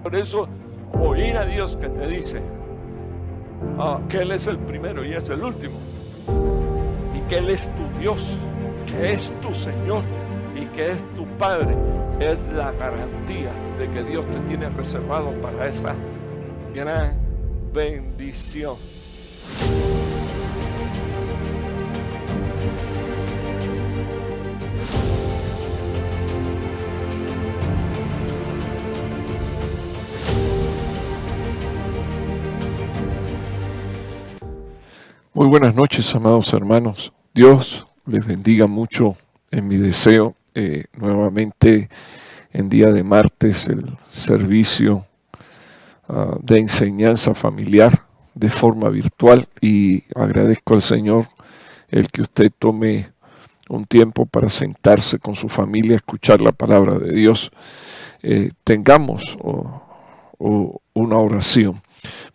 Por eso, oír a Dios que te dice que Él es el primero y es el último, y que Él es tu Dios, que es tu Señor y que es tu Padre, es la garantía de que Dios te tiene reservado para esa gran bendición. Muy buenas noches, amados hermanos. Dios les bendiga mucho en mi deseo. Nuevamente en día de martes el servicio de enseñanza familiar de forma virtual, y agradezco al Señor el que usted tome un tiempo para sentarse con su familia a escuchar la palabra de Dios. Tengamos una oración.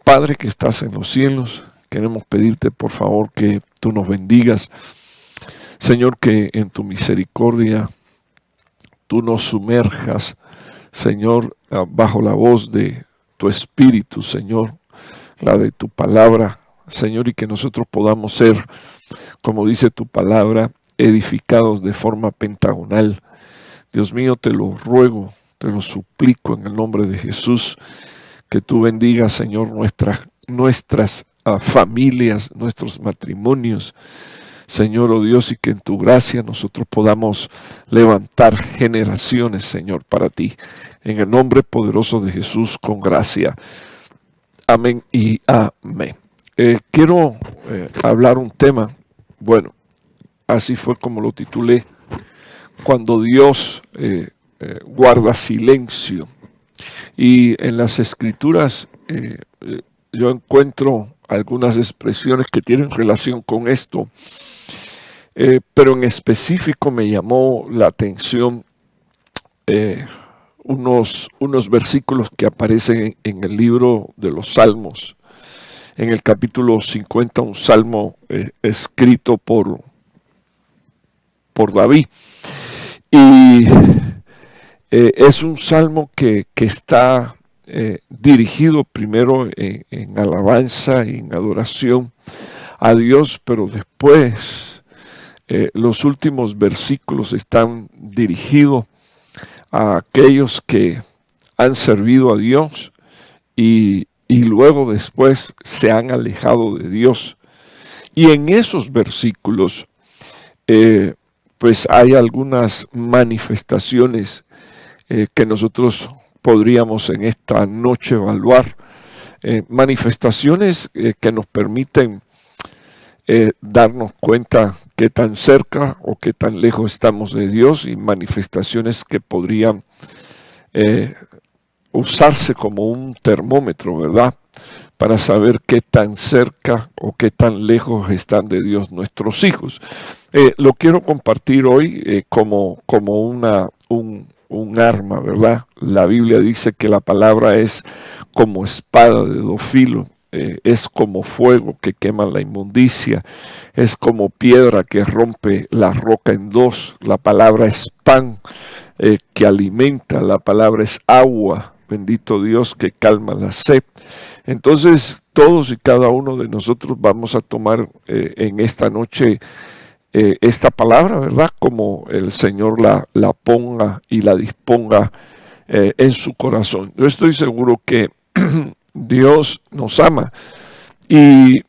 Padre que estás en los cielos, queremos pedirte por favor que tú nos bendigas. Señor, que en tu misericordia tú nos sumerjas, Señor, bajo la voz de tu Espíritu, Señor, la de tu palabra, Señor, y que nosotros podamos ser, como dice tu palabra, edificados de forma pentagonal. Dios mío, te lo ruego, te lo suplico en el nombre de Jesús, que tú bendigas, Señor, nuestras familias, nuestros matrimonios, Señor, oh Dios, y que en tu gracia nosotros podamos levantar generaciones, Señor, para ti. En el nombre poderoso de Jesús, con gracia. Amén y amén. Quiero hablar un tema, bueno, así fue como lo titulé, cuando Dios guarda silencio. Y en las Escrituras yo encuentro algunas expresiones que tienen relación con esto, pero en específico me llamó la atención unos versículos que aparecen en el libro de los Salmos, en el capítulo 50, un salmo escrito por David. Y es un salmo que está dirigido primero en alabanza y en adoración a Dios, pero después los últimos versículos están dirigidos a aquellos que han servido a Dios y luego después se han alejado de Dios. Y en esos versículos pues hay algunas manifestaciones que nosotros podríamos en esta noche evaluar, manifestaciones que nos permiten darnos cuenta qué tan cerca o qué tan lejos estamos de Dios, y manifestaciones que podrían usarse como un termómetro, ¿verdad?, para saber qué tan cerca o qué tan lejos están de Dios nuestros hijos. Lo quiero compartir hoy como un arma, ¿verdad? La Biblia dice que la palabra es como espada de dos filos, es como fuego que quema la inmundicia, es como piedra que rompe la roca en dos. La palabra es pan que alimenta, la palabra es agua, bendito Dios, que calma la sed. Entonces todos y cada uno de nosotros vamos a tomar en esta noche esta palabra, ¿verdad?, como el Señor la ponga y la disponga en su corazón. Yo estoy seguro que Dios nos ama, y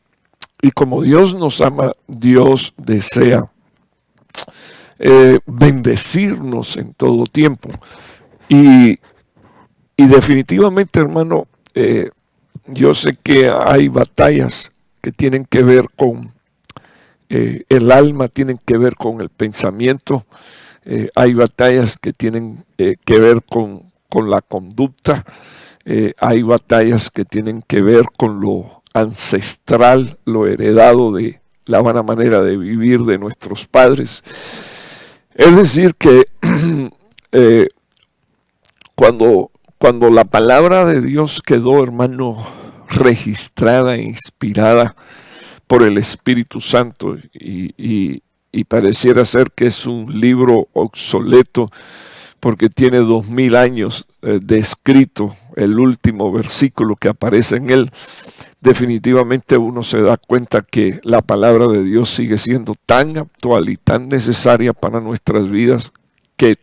como Dios nos ama, Dios desea bendecirnos en todo tiempo. Y definitivamente, hermano, yo sé que hay batallas que tienen que ver con el alma, tienen que ver con el pensamiento, hay batallas que tienen que ver con la conducta, hay batallas que tienen que ver con lo ancestral, lo heredado de la vana manera de vivir de nuestros padres. Es decir que cuando la palabra de Dios quedó, hermano, registrada e inspirada por el Espíritu Santo, y pareciera ser que es un libro obsoleto, porque tiene 2000 años de escrito, el último versículo que aparece en él, definitivamente uno se da cuenta que la palabra de Dios sigue siendo tan actual y tan necesaria para nuestras vidas que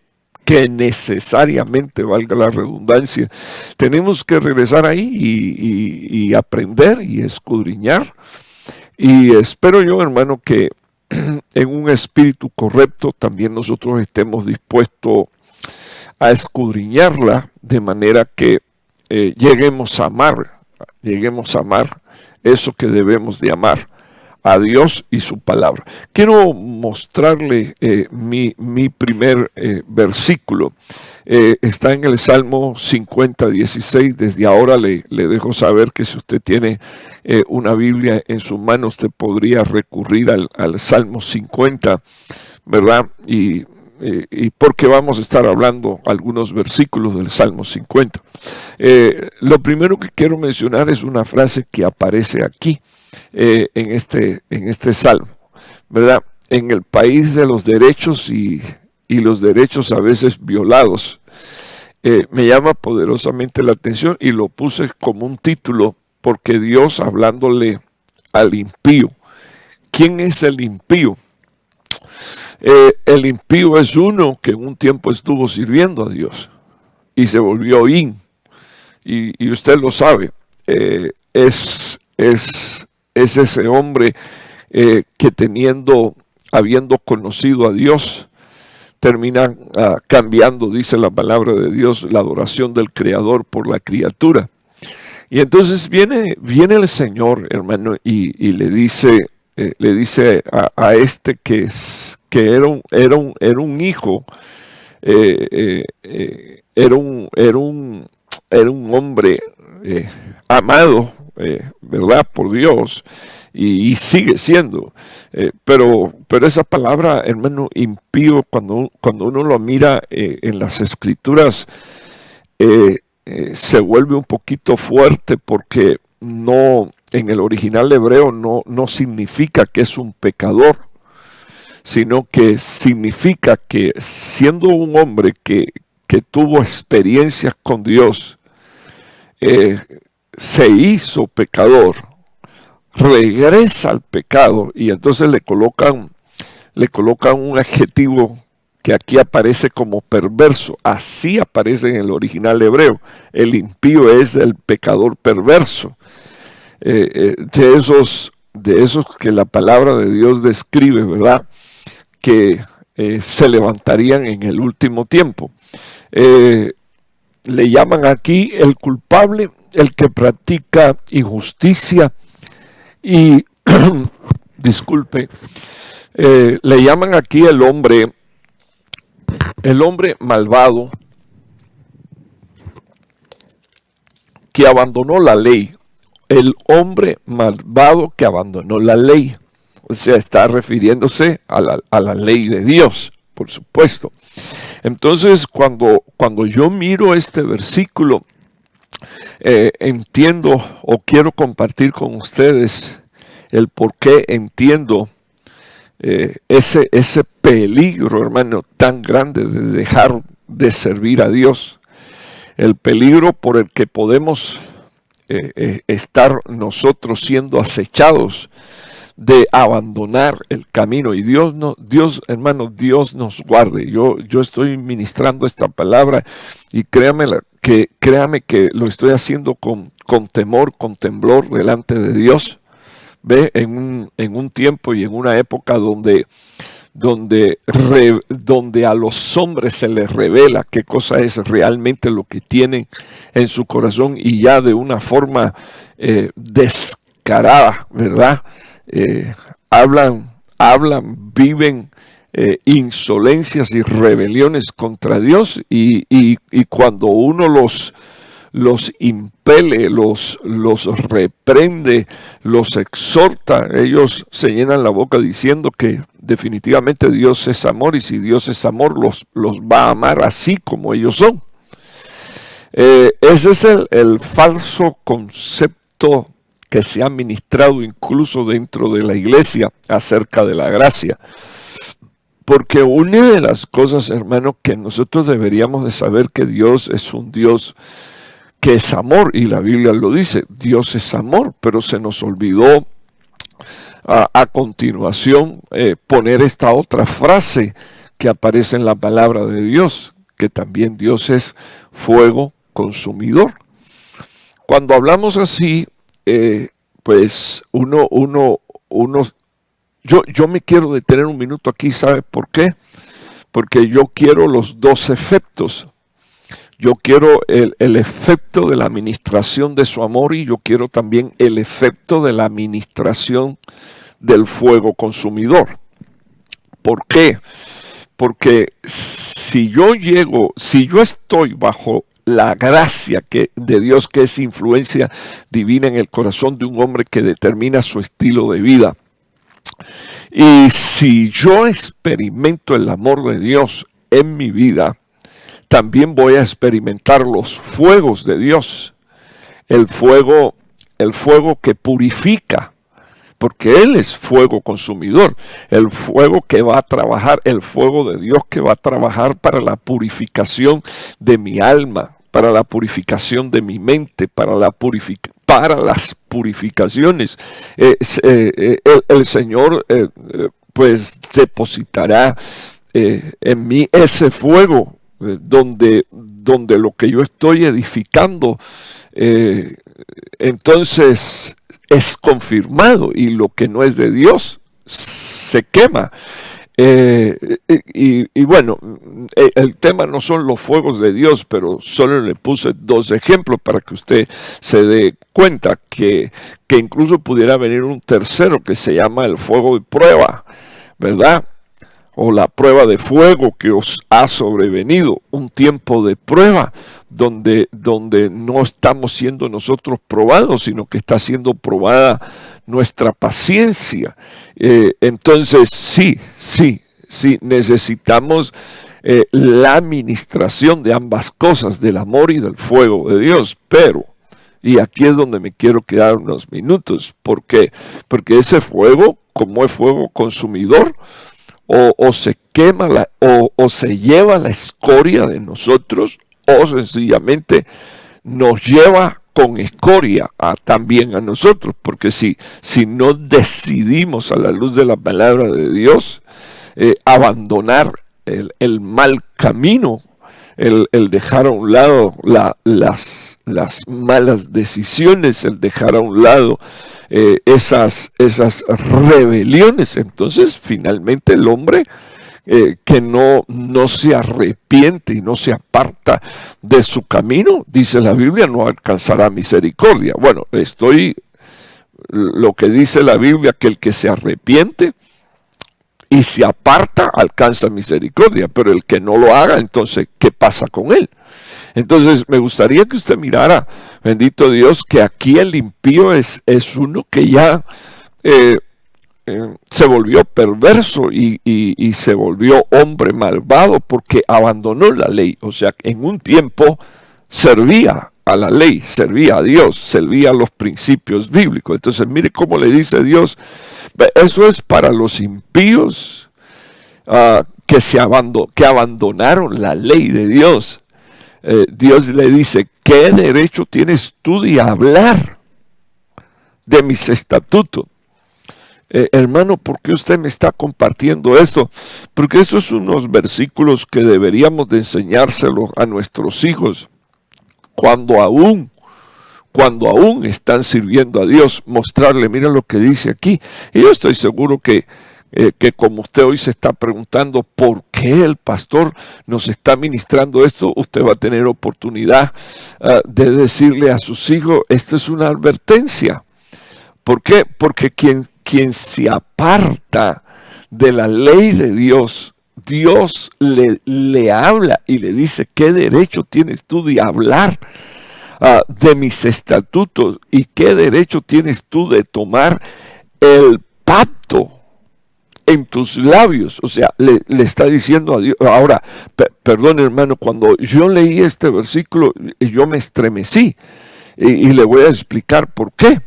necesariamente, valga la redundancia, tenemos que regresar ahí y aprender y escudriñar. Y espero yo, hermano, que en un espíritu correcto también nosotros estemos dispuestos a escudriñarla de manera que lleguemos a amar eso que debemos de amar, a Dios y su palabra. Quiero mostrarle mi primer versículo. Está en el Salmo 50:16. Desde ahora le dejo saber que si usted tiene una Biblia en su mano, usted podría recurrir al Salmo 50, ¿verdad? Y porque vamos a estar hablando algunos versículos del Salmo 50. Lo primero que quiero mencionar es una frase que aparece aquí en este salmo, ¿verdad? En el país de los derechos y los derechos a veces violados. Me llama poderosamente la atención y lo puse como un título porque Dios hablándole al impío. ¿Quién es el impío? El impío es uno que en un tiempo estuvo sirviendo a Dios y se volvió in. Y usted lo sabe, es ese hombre que habiendo conocido a Dios, termina cambiando, dice la palabra de Dios, la adoración del Creador por la criatura. Y entonces viene el Señor, hermano, y le dice a este que era un hijo, era un hombre amado, ¿verdad? Por Dios, y sigue siendo. Pero esa palabra, hermano, impío, cuando uno lo mira en las Escrituras, se vuelve un poquito fuerte porque no, en el original hebreo no significa que es un pecador, sino que significa que siendo un hombre que tuvo experiencias con Dios, se hizo pecador, regresa al pecado y entonces le colocan un adjetivo que aquí aparece como perverso. Así aparece en el original hebreo. El impío es el pecador perverso. De esos que la palabra de Dios describe, ¿verdad? Que se levantarían en el último tiempo. Le llaman aquí el culpable, el que practica injusticia y, disculpe, le llaman aquí el hombre malvado que abandonó la ley. El hombre malvado que abandonó la ley. O sea, está refiriéndose a la ley de Dios, por supuesto. Entonces, cuando yo miro este versículo, entiendo o quiero compartir con ustedes el por qué entiendo ese peligro, hermano, tan grande de dejar de servir a Dios. El peligro por el que podemos estar nosotros siendo acechados de abandonar el camino. Y Dios, hermano, Dios nos guarde. Yo estoy ministrando esta palabra y créame que lo estoy haciendo con temor, con temblor delante de Dios. Ve, en un tiempo y en una época donde a los hombres se les revela qué cosa es realmente lo que tienen en su corazón y ya de una forma descarada, ¿verdad? Viven insolencias y rebeliones contra Dios y cuando uno los impele, los reprende, los exhorta, ellos se llenan la boca diciendo que definitivamente Dios es amor y si Dios es amor los va a amar así como ellos son. Ese es el falso concepto que se ha ministrado incluso dentro de la iglesia acerca de la gracia. Porque una de las cosas, hermano, que nosotros deberíamos de saber que Dios es un Dios que es amor, y la Biblia lo dice, Dios es amor, pero se nos olvidó a continuación poner esta otra frase que aparece en la palabra de Dios, que también Dios es fuego consumidor. Cuando hablamos así, pues yo me quiero detener un minuto aquí, ¿sabe por qué? Porque yo quiero los dos efectos. Yo quiero el efecto de la administración de su amor, y yo quiero también el efecto de la administración del fuego consumidor. ¿Por qué? Porque si yo estoy bajo la gracia de Dios, que es influencia divina en el corazón de un hombre que determina su estilo de vida, y si yo experimento el amor de Dios en mi vida, también voy a experimentar los fuegos de Dios, el fuego que purifica, porque Él es fuego consumidor, el fuego que va a trabajar, el fuego de Dios que va a trabajar para la purificación de mi alma, para la purificación de mi mente, para las purificaciones. El Señor pues depositará en mí ese fuego, donde lo que yo estoy edificando entonces es confirmado, y lo que no es de Dios se quema. Y bueno, el tema no son los fuegos de Dios, pero solo le puse dos ejemplos para que usted se dé cuenta que incluso pudiera venir un tercero que se llama el fuego de prueba, ¿verdad? O la prueba de fuego que os ha sobrevenido, un tiempo de prueba donde no estamos siendo nosotros probados, sino que está siendo probada nuestra paciencia. Entonces sí, necesitamos la administración de ambas cosas, del amor y del fuego de Dios, pero, y aquí es donde me quiero quedar unos minutos, ¿por qué? Porque ese fuego, como es fuego consumidor, o se quema o se lleva la escoria de nosotros, o sencillamente nos lleva con escoria también a nosotros, porque si no decidimos a la luz de la palabra de Dios abandonar el mal camino, el dejar a un lado las malas decisiones, el dejar a un lado esas rebeliones, entonces finalmente el hombre que no se arrepiente y no se aparta de su camino, dice la Biblia, no alcanzará misericordia. Bueno, lo que dice la Biblia, que el que se arrepiente y se aparta alcanza misericordia, pero el que no lo haga, entonces, ¿qué pasa con él? Entonces, me gustaría que usted mirara, bendito Dios, que aquí el impío es uno que ya se volvió perverso y se volvió hombre malvado porque abandonó la ley. O sea, en un tiempo servía a la ley, servía a Dios, servía a los principios bíblicos. Entonces, mire cómo le dice Dios, eso es para los impíos que abandonaron la ley de Dios. Dios le dice, ¿qué derecho tienes tú de hablar de mis estatutos? Hermano, ¿por qué usted me está compartiendo esto? Porque estos son unos versículos que deberíamos de enseñárselos a nuestros hijos cuando aún están sirviendo a Dios, mostrarle, mira lo que dice aquí. Y yo estoy seguro que como usted hoy se está preguntando por qué el pastor nos está ministrando esto, usted va a tener oportunidad de decirle a sus hijos, esta es una advertencia. ¿Por qué? Porque quien se aparta de la ley de Dios, Dios le habla y le dice, ¿qué derecho tienes tú de hablar de mis estatutos? ¿Y qué derecho tienes tú de tomar el pacto en tus labios? O sea, le está diciendo a Dios. Ahora, perdón hermano, cuando yo leí este versículo, yo me estremecí y le voy a explicar por qué.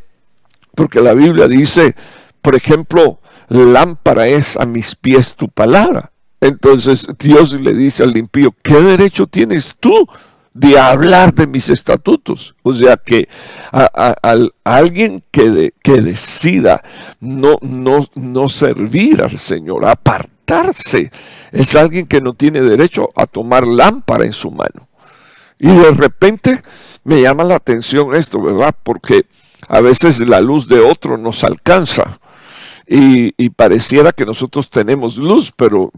Porque la Biblia dice, por ejemplo, lámpara es a mis pies tu palabra. Entonces Dios le dice al impío, ¿qué derecho tienes tú de hablar de mis estatutos? O sea que a alguien que decida no servir al Señor, apartarse, es alguien que no tiene derecho a tomar lámpara en su mano. Y de repente me llama la atención esto, ¿verdad? Porque a veces la luz de otro nos alcanza. Y pareciera que nosotros tenemos luz, pero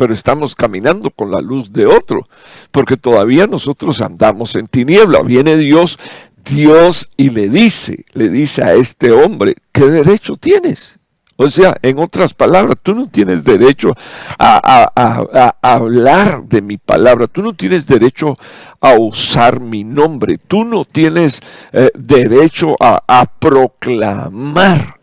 estamos caminando con la luz de otro, porque todavía nosotros andamos en tiniebla. Viene Dios y le dice a este hombre, ¿qué derecho tienes? O sea, en otras palabras, tú no tienes derecho a hablar de mi palabra, tú no tienes derecho a usar mi nombre, tú no tienes derecho a proclamar.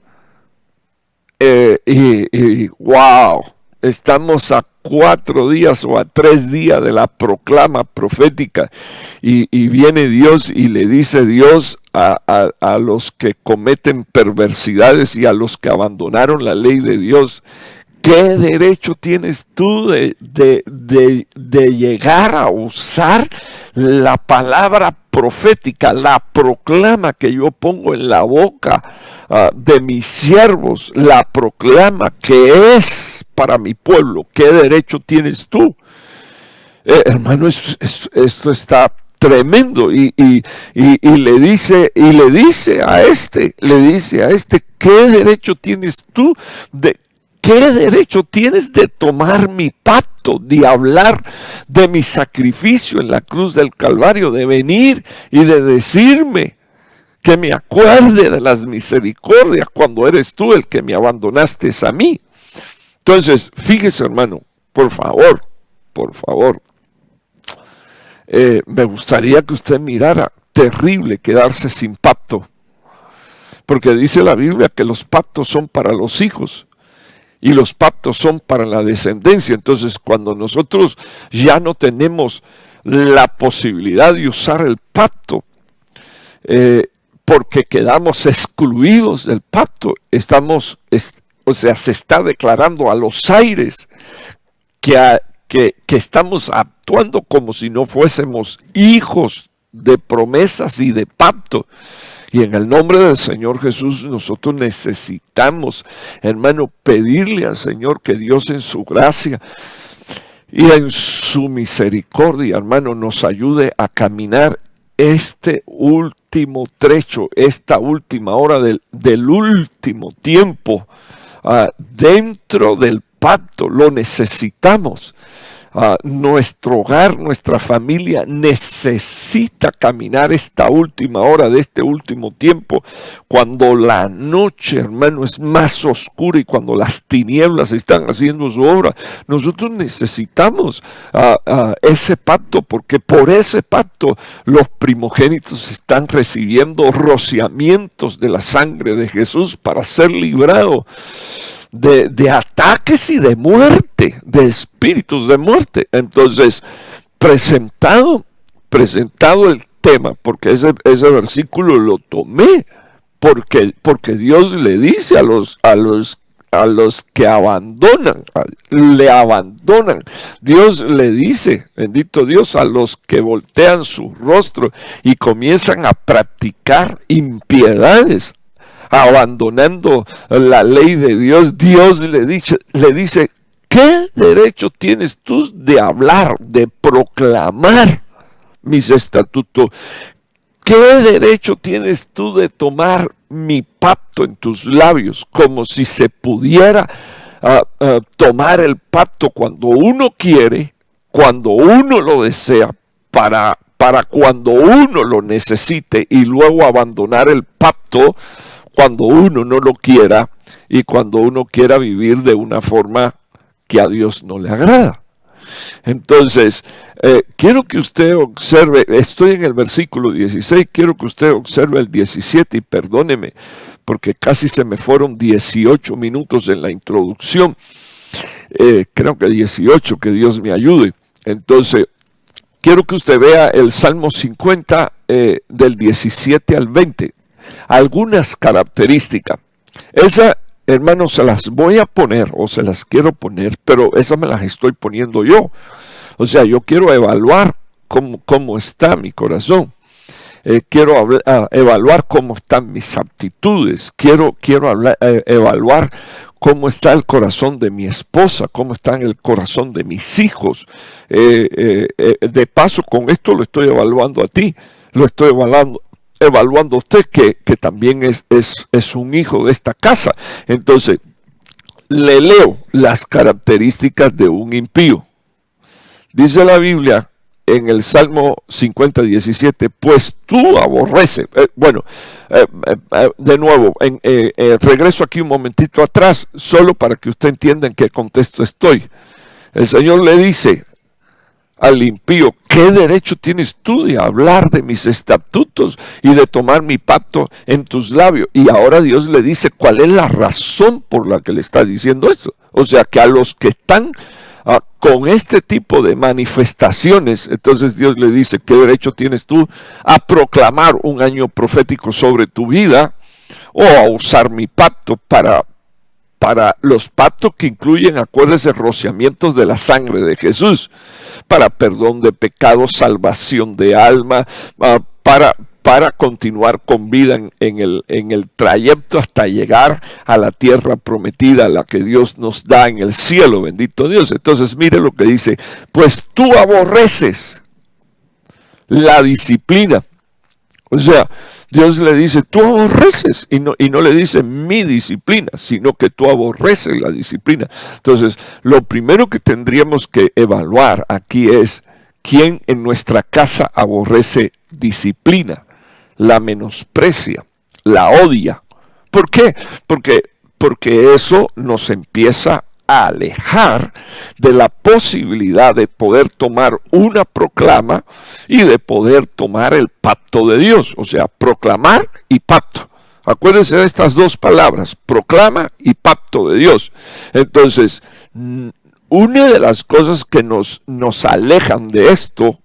Wow, estamos a 4 días o a 3 días de la proclama profética y viene Dios y le dice Dios a los que cometen perversidades y a los que abandonaron la ley de Dios, ¿qué derecho tienes tú de llegar a usar la palabra profética, la proclama que yo pongo en la boca de mis siervos, la proclama que es para mi pueblo? ¿Qué derecho tienes tú? Hermano, esto está tremendo y le dice a este, ¿qué derecho tienes tú ¿qué derecho tienes de tomar mi pacto, de hablar de mi sacrificio en la cruz del Calvario, de venir y de decirme que me acuerde de las misericordias cuando eres tú el que me abandonaste a mí? Entonces, fíjese, hermano, por favor, me gustaría que usted mirara, terrible quedarse sin pacto, porque dice la Biblia que los pactos son para los hijos. Y los pactos son para la descendencia. Entonces, cuando nosotros ya no tenemos la posibilidad de usar el pacto, porque quedamos excluidos del pacto, se está declarando a los aires que estamos actuando como si no fuésemos hijos de promesas y de pacto. Y en el nombre del Señor Jesús nosotros necesitamos, hermano, pedirle al Señor que Dios en su gracia y en su misericordia, hermano, nos ayude a caminar este último trecho, esta última hora del último tiempo dentro del pacto. Lo necesitamos. Nuestro hogar, nuestra familia necesita caminar esta última hora de este último tiempo, cuando la noche, hermano, es más oscura y cuando las tinieblas están haciendo su obra. Nosotros necesitamos ese pacto, porque por ese pacto los primogénitos están recibiendo rociamientos de la sangre de Jesús para ser librados de ataques y de muerte, de espíritus de muerte. Entonces, presentado el tema, porque ese versículo lo tomé, porque Dios le dice a los que le abandonan, Dios le dice, bendito Dios, a los que voltean su rostro y comienzan a practicar impiedades, abandonando la ley de Dios. Dios le dice, ¿qué derecho tienes tú de hablar, de proclamar mis estatutos? ¿Qué derecho tienes tú de tomar mi pacto en tus labios? Como si se pudiera tomar el pacto cuando uno quiere, cuando uno lo desea, para cuando uno lo necesite, y luego abandonar el pacto cuando uno no lo quiera y cuando uno quiera vivir de una forma que a Dios no le agrada. Entonces, quiero que usted observe, estoy en el versículo 16, quiero que usted observe el 17, y perdóneme, porque casi se me fueron 18 minutos en la introducción, creo que 18, que Dios me ayude. Entonces, quiero que usted vea el Salmo 50 del 17 al 20. Algunas características. hermanos, se las voy a poner o se las quiero poner, pero esas me las estoy poniendo yo. O sea, yo quiero evaluar cómo está mi corazón. Quiero evaluar cómo están mis aptitudes. Quiero evaluar cómo está el corazón de mi esposa, cómo está el corazón de mis hijos. De paso, con esto lo estoy evaluando a ti, lo estoy evaluando a usted, que también es un hijo de esta casa. Entonces, le leo las características de un impío. Dice la Biblia en el Salmo 50:17, pues tú aborreces. De nuevo, regreso aquí un momentito atrás, solo para que usted entienda en qué contexto estoy. El Señor le dice al impío, ¿qué derecho tienes tú de hablar de mis estatutos y de tomar mi pacto en tus labios? Y ahora Dios le dice cuál es la razón por la que le está diciendo esto. O sea, que a los que están con este tipo de manifestaciones, entonces Dios le dice, ¿qué derecho tienes tú a proclamar un año profético sobre tu vida o a usar mi pacto para los pactos que incluyen, acuérdense, rociamientos de la sangre de Jesús, para perdón de pecados, salvación de alma, para continuar con vida en el trayecto hasta llegar a la tierra prometida, la que Dios nos da en el cielo, bendito Dios. Entonces mire lo que dice, pues tú aborreces la disciplina. O sea, Dios le dice, tú aborreces, y no le dice mi disciplina, sino que tú aborreces la disciplina. Entonces, lo primero que tendríamos que evaluar aquí es, ¿quién en nuestra casa aborrece disciplina? La menosprecia, la odia. ¿Por qué? Porque eso nos empieza a alejar de la posibilidad de poder tomar una proclama y de poder tomar el pacto de Dios. O sea, proclamar y pacto. Acuérdense de estas dos palabras, proclama y pacto de Dios. Entonces, una de las cosas que nos alejan de esto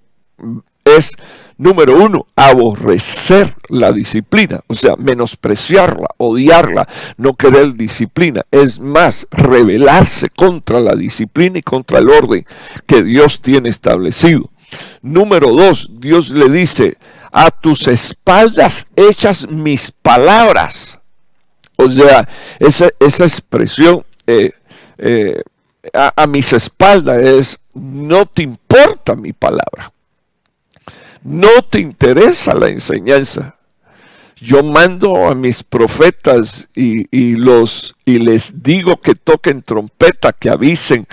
es, número uno, aborrecer la disciplina, o sea, menospreciarla, odiarla, no querer disciplina. Es más, rebelarse contra la disciplina y contra el orden que Dios tiene establecido. Número dos, Dios le dice, a tus espaldas echas mis palabras. O sea, esa expresión a mis espaldas es, no te importa mi palabra. No te interesa la enseñanza. Yo mando a mis profetas y les digo que toquen trompeta, que avisen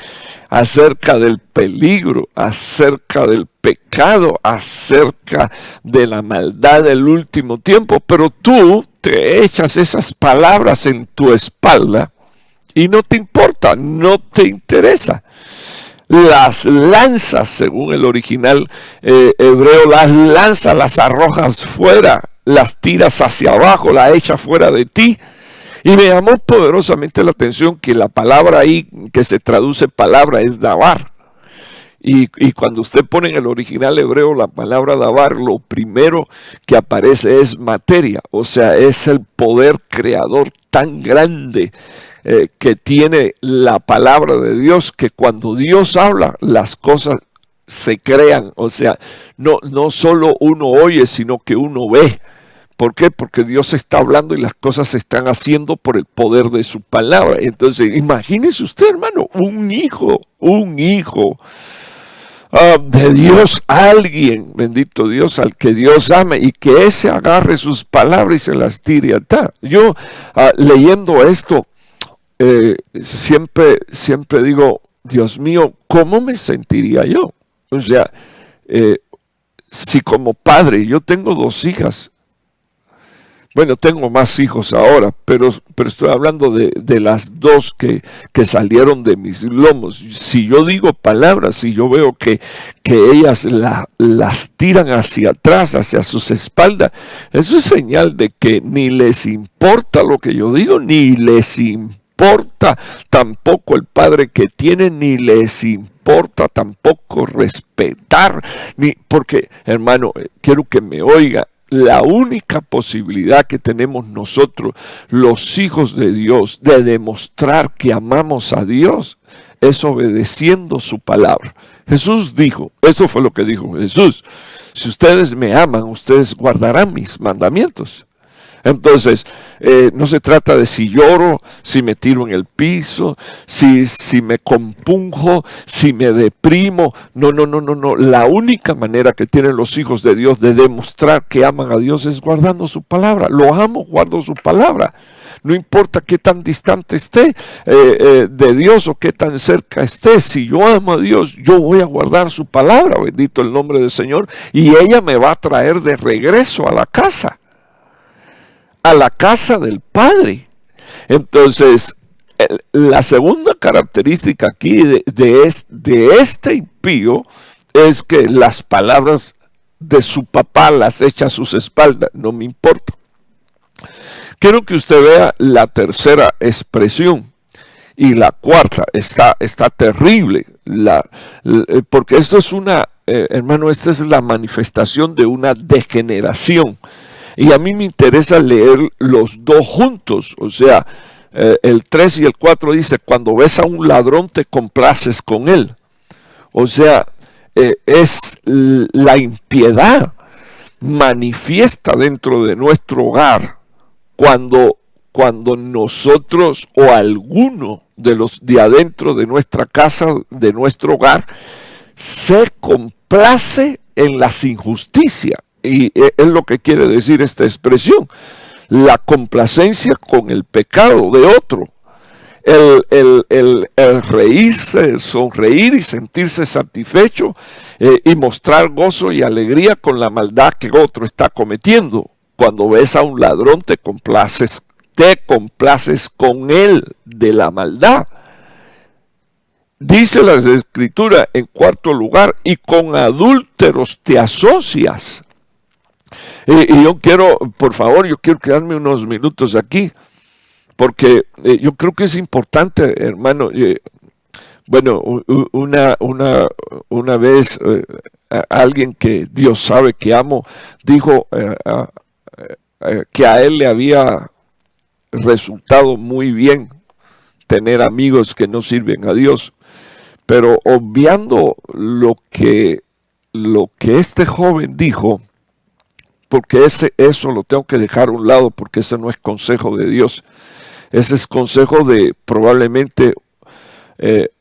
acerca del peligro, acerca del pecado, acerca de la maldad del último tiempo. Pero tú te echas esas palabras en tu espalda y no te importa, no te interesa. Las lanzas, según el original hebreo, las lanzas, las arrojas fuera, las tiras hacia abajo, las echas fuera de ti. Y me llamó poderosamente la atención que la palabra ahí, que se traduce palabra, es davar. Y cuando usted pone en el original hebreo la palabra davar, lo primero que aparece es materia. O sea, es el poder creador tan grande que tiene la palabra de Dios, que cuando Dios habla, las cosas se crean. O sea, no solo uno oye, sino que uno ve. ¿Por qué? Porque Dios está hablando y las cosas se están haciendo por el poder de su palabra. Entonces, imagínese usted, hermano, un hijo de Dios, alguien, bendito Dios, al que Dios ame, y que ese agarre sus palabras y se las tire atrás. Yo, leyendo esto, siempre digo, Dios mío, ¿cómo me sentiría yo? O sea, si como padre, yo tengo 2 hijas, bueno, tengo más hijos ahora, pero estoy hablando de las 2 que salieron de mis lomos. Si yo digo palabras, si yo veo que ellas las tiran hacia atrás, hacia sus espaldas, eso es señal de que ni les importa lo que yo digo, ni les importa tampoco el padre que tienen, ni les importa tampoco respetar, porque, hermano, quiero que me oiga. la única posibilidad que tenemos nosotros, los hijos de Dios, de demostrar que amamos a Dios, es obedeciendo su palabra. Jesús dijo, eso fue lo que dijo Jesús: si ustedes me aman, ustedes guardarán mis mandamientos. Entonces, no se trata de si lloro, si me tiro en el piso, si me compunjo, si me deprimo. No. La única manera que tienen los hijos de Dios de demostrar que aman a Dios es guardando su palabra. Lo amo, guardo su palabra. No importa qué tan distante esté de Dios o qué tan cerca esté. Si yo amo a Dios, yo voy a guardar su palabra, bendito el nombre del Señor, y ella me va a traer de regreso a la casa del Padre. Entonces, la segunda característica aquí de este impío es que las palabras de su papá las echa a sus espaldas. No me importa. Quiero que usted vea la tercera expresión. Y la cuarta está terrible, porque esto es hermano, esta es la manifestación de una degeneración. Y a mí me interesa leer los dos juntos. O sea, el 3 y el 4 dice: cuando ves a un ladrón te complaces con él. O sea, es la impiedad manifiesta dentro de nuestro hogar cuando nosotros o alguno de los de adentro de nuestra casa, de nuestro hogar, se complace en las injusticias. Y es lo que quiere decir esta expresión: la complacencia con el pecado de otro, el reírse, el sonreír y sentirse satisfecho y mostrar gozo y alegría con la maldad que otro está cometiendo. Cuando ves a un ladrón te complaces con él de la maldad. Dice la Escritura en cuarto lugar: y con adúlteros te asocias. Y yo quiero, por favor, quedarme unos minutos aquí, porque yo creo que es importante, hermano. Bueno, una vez alguien que Dios sabe que amo, dijo que a él le había resultado muy bien tener amigos que no sirven a Dios, pero obviando lo que este joven dijo, porque eso lo tengo que dejar a un lado, porque ese no es consejo de Dios. Ese es consejo de probablemente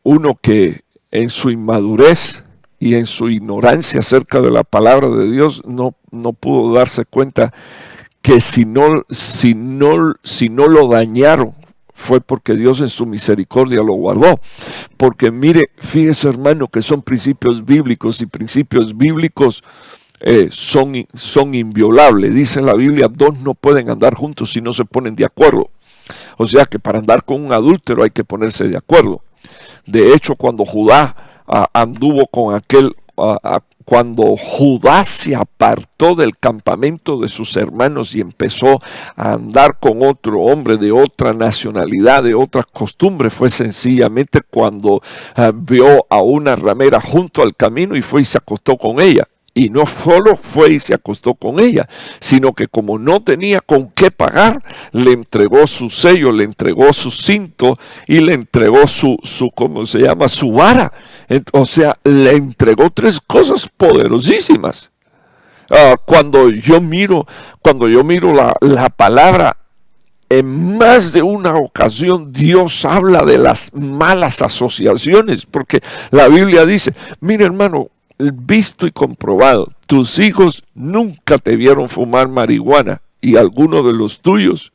uno que en su inmadurez y en su ignorancia acerca de la palabra de Dios no pudo darse cuenta que si no lo dañaron fue porque Dios en su misericordia lo guardó. Porque mire, fíjese, hermano, que son principios bíblicos, y principios bíblicos son inviolables. Dice la Biblia: dos no pueden andar juntos si no se ponen de acuerdo. O sea que para andar con un adúltero hay que ponerse de acuerdo. De hecho, cuando Judá anduvo con cuando Judá se apartó del campamento de sus hermanos y empezó a andar con otro hombre de otra nacionalidad, de otras costumbres, fue sencillamente cuando vio a una ramera junto al camino y fue y se acostó con ella. Y no solo fue y se acostó con ella, sino que como no tenía con qué pagar, le entregó su sello, le entregó su cinto y le entregó su vara. O sea, le entregó tres cosas poderosísimas. Cuando yo miro la palabra, en más de una ocasión Dios habla de las malas asociaciones, porque la Biblia dice: mira, hermano, visto y comprobado, tus hijos nunca te vieron fumar marihuana y alguno de los tuyos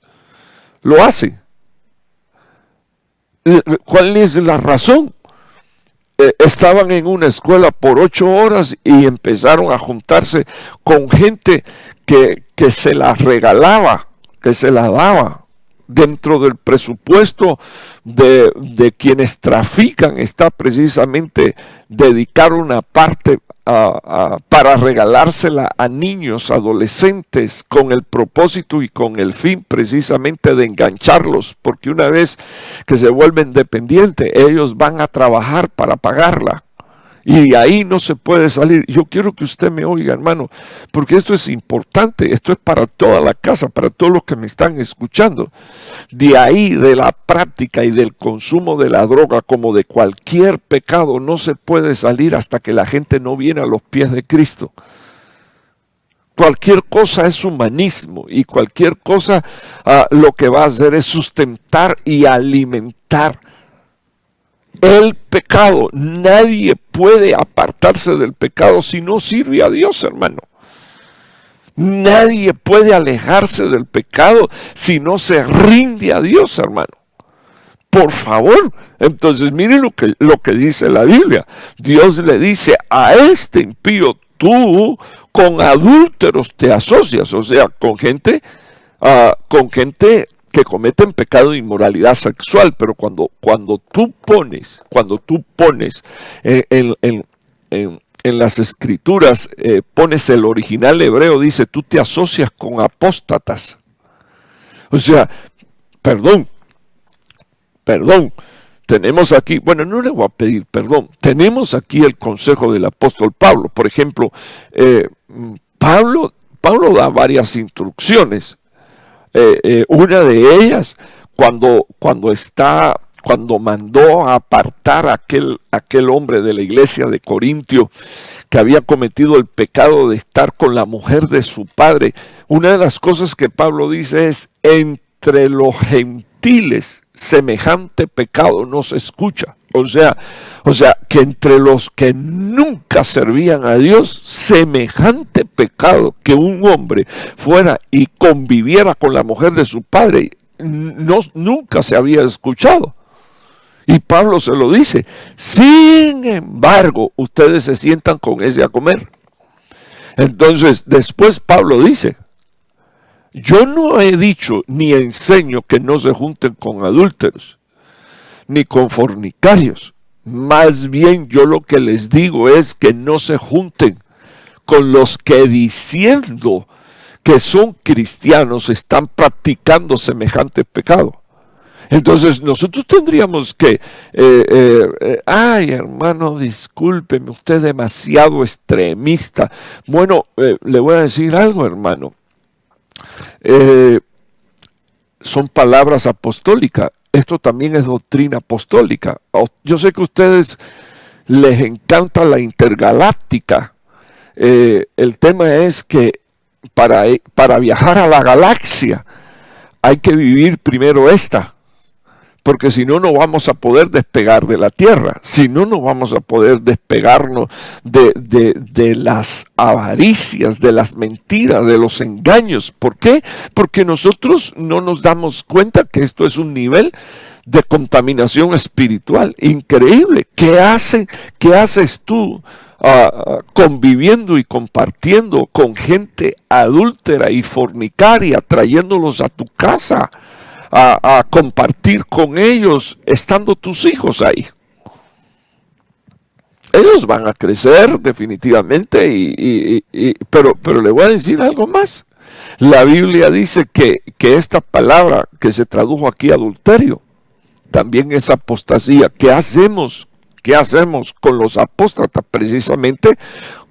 lo hace. ¿Cuál es la razón? Estaban en una escuela por 8 horas y empezaron a juntarse con gente que se la regalaba, que se la daba. Dentro del presupuesto de quienes trafican está precisamente dedicar una parte para regalársela a niños, adolescentes, con el propósito y con el fin precisamente de engancharlos, porque una vez que se vuelven dependientes, ellos van a trabajar para pagarla. Y de ahí no se puede salir. Yo quiero que usted me oiga, hermano, porque esto es importante, esto es para toda la casa, para todos los que me están escuchando. De ahí, de la práctica y del consumo de la droga, como de cualquier pecado, no se puede salir hasta que la gente no viene a los pies de Cristo. Cualquier cosa es humanismo y cualquier cosa lo que va a hacer es sustentar y alimentar el pecado. Nadie puede apartarse del pecado si no sirve a Dios, hermano. Nadie puede alejarse del pecado si no se rinde a Dios, hermano. Por favor. Entonces miren lo que dice la Biblia. Dios le dice a este impío, tú con adúlteros te asocias, o sea, con gente que cometen pecado de inmoralidad sexual, pero cuando tú pones en las escrituras, pones el original hebreo, dice, tú te asocias con apóstatas. O sea, perdón, tenemos aquí, bueno, no le voy a pedir perdón, tenemos aquí el consejo del apóstol Pablo. Por ejemplo, Pablo da varias instrucciones. Una de ellas, cuando mandó a apartar a aquel hombre de la iglesia de Corintio que había cometido el pecado de estar con la mujer de su padre, una de las cosas que Pablo dice es, entre los gentiles semejante pecado no se escucha. O sea, que entre los que nunca servían a Dios, semejante pecado que un hombre fuera y conviviera con la mujer de su padre, nunca se había escuchado. Y Pablo se lo dice, sin embargo, ustedes se sientan con ese a comer. Entonces, después Pablo dice, yo no he dicho ni enseño que no se junten con adúlteros, ni con fornicarios. Más bien yo lo que les digo es que no se junten con los que diciendo que son cristianos están practicando semejante pecado. Entonces nosotros tendríamos que, ay hermano, discúlpeme, usted es demasiado extremista. Bueno, le voy a decir algo, hermano. Son palabras apostólicas. Esto también es doctrina apostólica. Yo sé que a ustedes les encanta la intergaláctica. El tema es que para viajar a la galaxia hay que vivir primero esta. Porque si no, no vamos a poder despegar de la Tierra. Si no, no vamos a poder despegarnos de las avaricias, de las mentiras, de los engaños. ¿Por qué? Porque nosotros no nos damos cuenta que esto es un nivel de contaminación espiritual increíble. ¿Qué haces tú conviviendo y compartiendo con gente adúltera y fornicaria, trayéndolos a tu casa? A compartir con ellos, estando tus hijos ahí. Ellos van a crecer definitivamente, pero le voy a decir algo más. La Biblia dice que esta palabra que se tradujo aquí adulterio, también es apostasía. ¿Qué hacemos? ¿Qué hacemos con los apóstatas? Precisamente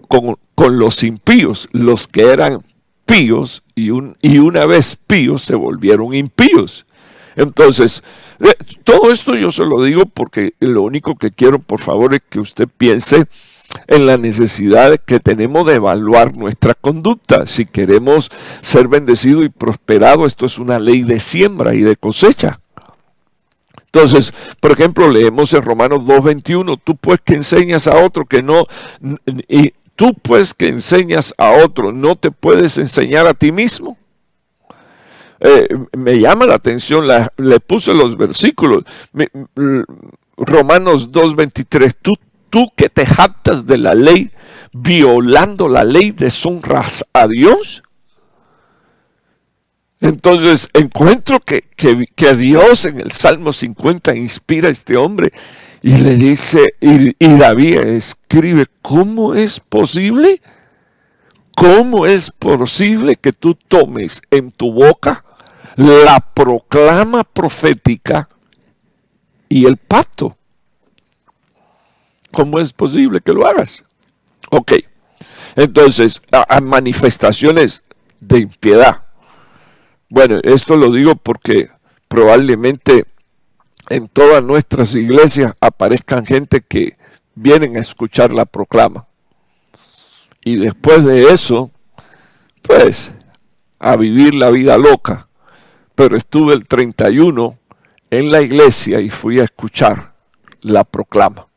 con los impíos, los que eran píos y una vez píos se volvieron impíos. Entonces, todo esto yo se lo digo porque lo único que quiero, por favor, es que usted piense en la necesidad que tenemos de evaluar nuestra conducta. Si queremos ser bendecidos y prosperados, esto es una ley de siembra y de cosecha. Entonces, por ejemplo, leemos en Romanos 2:21, tú pues que enseñas a otro que no... Y tú pues que enseñas a otro, ¿no te puedes enseñar a ti mismo? Me llama la atención, le puse los versículos. Romanos 2:23, tú que te jactas de la ley, violando la ley, deshonras a Dios. Entonces encuentro que Dios en el Salmo 50 inspira a este hombre y le dice, y David escribe, ¿cómo es posible? ¿Cómo es posible que tú tomes en tu boca la proclama profética y el pacto? ¿Cómo es posible que lo hagas? Ok, entonces, a manifestaciones de impiedad. Bueno, esto lo digo porque probablemente en todas nuestras iglesias aparezcan gente que vienen a escuchar la proclama. Y después de eso, pues, a vivir la vida loca. Pero estuve el 31 en la iglesia y fui a escuchar la proclama.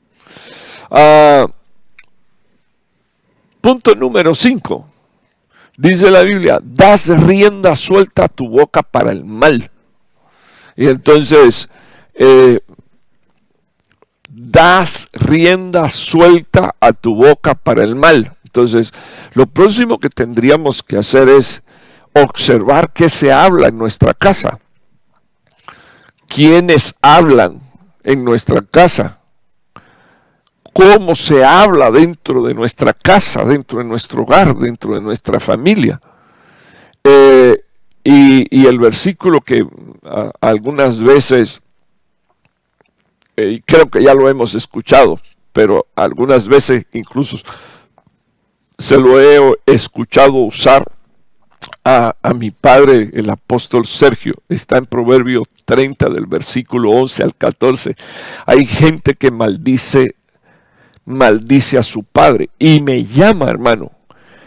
Punto número 5. Dice la Biblia, das rienda suelta a tu boca para el mal. Y entonces, das rienda suelta a tu boca para el mal. Entonces, lo próximo que tendríamos que hacer es observar qué se habla en nuestra casa. ¿Quiénes hablan en nuestra casa? ¿Cómo se habla dentro de nuestra casa, dentro de nuestro hogar, dentro de nuestra familia? Y el versículo que algunas veces, creo que ya lo hemos escuchado, pero algunas veces incluso se lo he escuchado usar a mi padre, el apóstol Sergio. Está en Proverbios 30 del versículo 11 al 14. Hay gente que maldice a su padre, y me llama, hermano,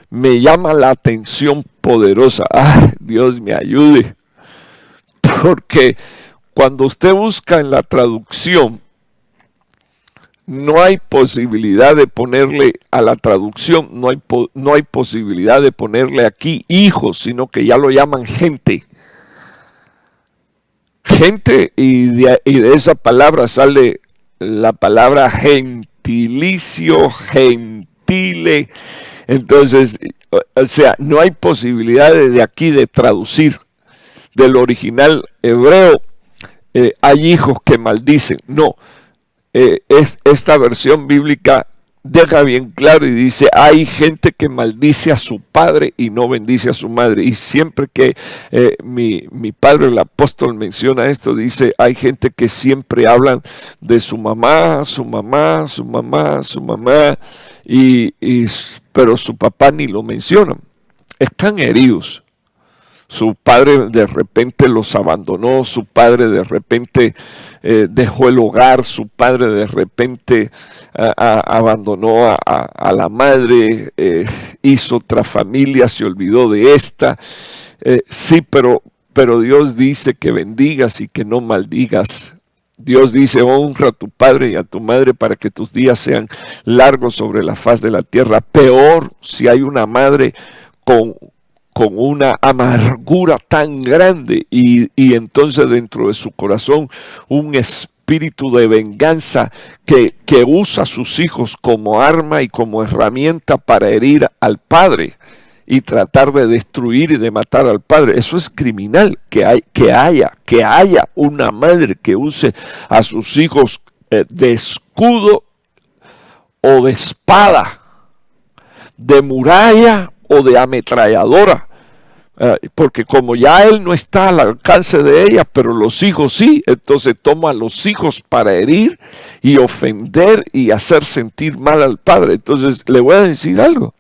me llama la atención poderosa. ¡Ay, Dios me ayude! Porque cuando usted busca en la traducción, no hay posibilidad de ponerle a la traducción, no hay posibilidad de ponerle aquí hijos, sino que ya lo llaman gente. Gente, y de esa palabra sale la palabra gentilicio, gentile. Entonces, o sea, no hay posibilidad de aquí de traducir del original hebreo, hay hijos que maldicen. No, esta versión bíblica deja bien claro y dice, hay gente que maldice a su padre y no bendice a su madre. Y siempre que mi padre, el apóstol, menciona esto, dice, hay gente que siempre hablan de su mamá, su mamá, su mamá, su mamá, pero su papá ni lo mencionan. Están heridos. Su padre de repente los abandonó, su padre de repente dejó el hogar, su padre de repente abandonó a la madre, hizo otra familia, se olvidó de esta. Sí, pero Dios dice que bendigas y que no maldigas. Dios dice, honra a tu padre y a tu madre para que tus días sean largos sobre la faz de la tierra. Peor si hay una madre con una amargura tan grande y entonces dentro de su corazón un espíritu de venganza que usa a sus hijos como arma y como herramienta para herir al padre y tratar de destruir y de matar al padre. Eso es criminal, que haya una madre que use a sus hijos de escudo o de espada, de muralla o de ametralladora, porque como ya él no está al alcance de ella, pero los hijos sí, entonces toma a los hijos para herir y ofender y hacer sentir mal al padre. Entonces le voy a decir algo.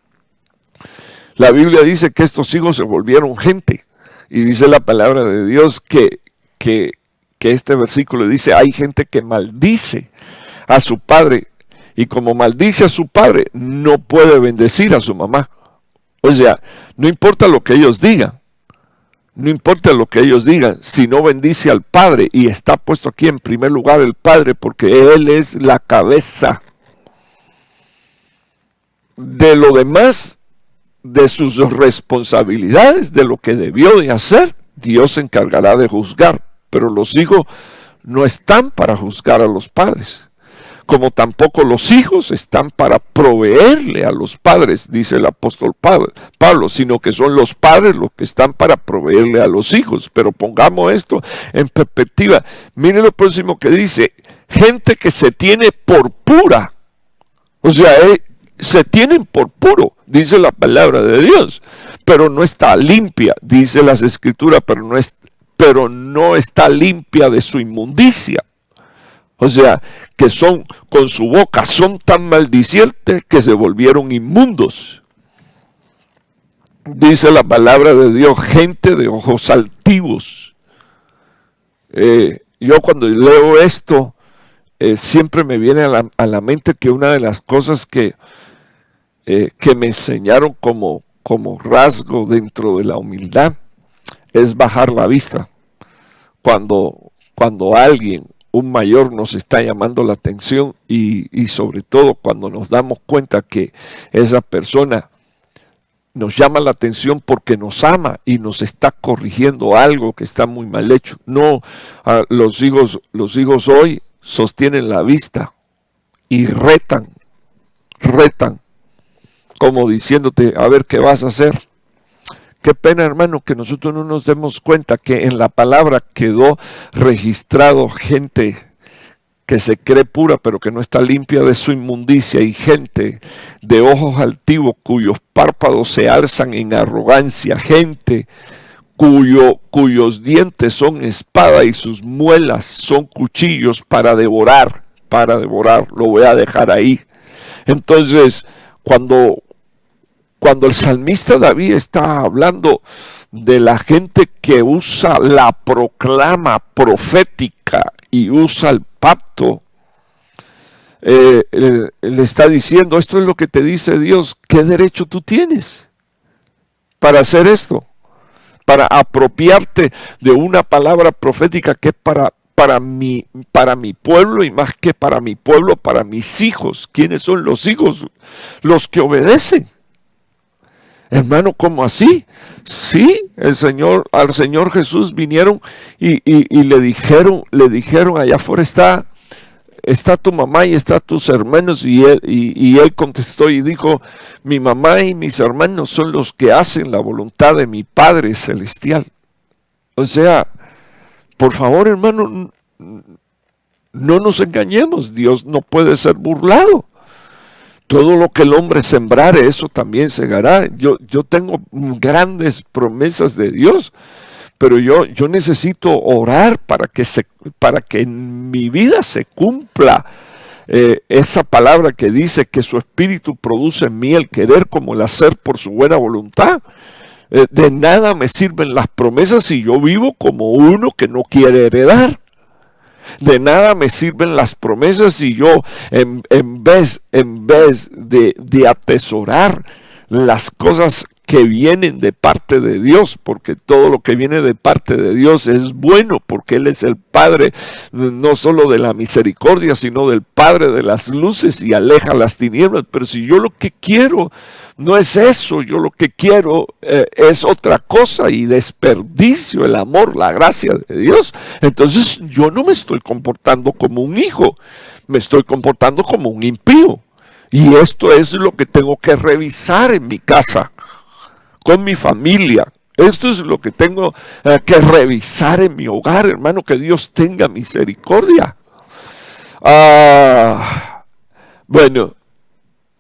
La Biblia dice que estos hijos se volvieron gente, y dice la palabra de Dios que este versículo dice, hay gente que maldice a su padre, y como maldice a su padre, no puede bendecir a su mamá. O sea, no importa lo que ellos digan, si no bendice al padre, y está puesto aquí en primer lugar el padre, porque él es la cabeza. De lo demás, de sus responsabilidades, de lo que debió de hacer, Dios se encargará de juzgar, pero los hijos no están para juzgar a los padres, como tampoco los hijos están para proveerle a los padres, dice el apóstol Pablo, sino que son los padres los que están para proveerle a los hijos. Pero pongamos esto en perspectiva. Miren lo próximo que dice, gente que se tiene por pura, o sea, se tienen por puro, dice la palabra de Dios, pero no está limpia, dice las escrituras, pero no está limpia de su inmundicia. O sea, que son, con su boca, son tan maldicientes que se volvieron inmundos. Dice la palabra de Dios, gente de ojos altivos. Yo cuando leo esto, siempre me viene a la mente que una de las cosas que me enseñaron como rasgo dentro de la humildad es bajar la vista. Cuando alguien, un mayor, nos está llamando la atención y sobre todo cuando nos damos cuenta que esa persona nos llama la atención porque nos ama y nos está corrigiendo algo que está muy mal hecho. No, los hijos hoy sostienen la vista y retan, como diciéndote, a ver qué vas a hacer. Qué pena, hermano, que nosotros no nos demos cuenta que en la palabra quedó registrado gente que se cree pura pero que no está limpia de su inmundicia, y gente de ojos altivos cuyos párpados se alzan en arrogancia, gente cuyos dientes son espada y sus muelas son cuchillos para devorar, lo voy a dejar ahí. Entonces, cuando el salmista David está hablando de la gente que usa la proclama profética y usa el pacto, le está diciendo, esto es lo que te dice Dios, ¿qué derecho tú tienes para hacer esto? Para apropiarte de una palabra profética que es para mi pueblo, y más que para mi pueblo, para mis hijos. ¿Quiénes son los hijos? Los que obedecen. Hermano, ¿cómo así? Sí, al Señor Jesús vinieron y le dijeron, allá afuera está tu mamá y está tus hermanos, y él contestó y dijo, mi mamá y mis hermanos son los que hacen la voluntad de mi Padre Celestial. O sea, por favor, hermano, no nos engañemos, Dios no puede ser burlado. Todo lo que el hombre sembrare, eso también segará. Yo tengo grandes promesas de Dios, pero yo necesito orar para que en mi vida se cumpla esa palabra que dice que su espíritu produce en mí el querer como el hacer por su buena voluntad. De nada me sirven las promesas si yo vivo como uno que no quiere heredar. De nada me sirven las promesas si yo en vez de atesorar las cosas que vienen de parte de Dios, porque todo lo que viene de parte de Dios es bueno, porque Él es el Padre no solo de la misericordia, sino del Padre de las luces, y aleja las tinieblas. Pero si yo lo que quiero no es eso, yo lo que quiero es otra cosa, y desperdicio el amor, la gracia de Dios, entonces yo no me estoy comportando como un hijo, me estoy comportando como un impío. Y esto es lo que tengo que revisar en mi casa, con mi familia. Esto es lo que tengo que revisar en mi hogar, hermano. Que Dios tenga misericordia. Bueno,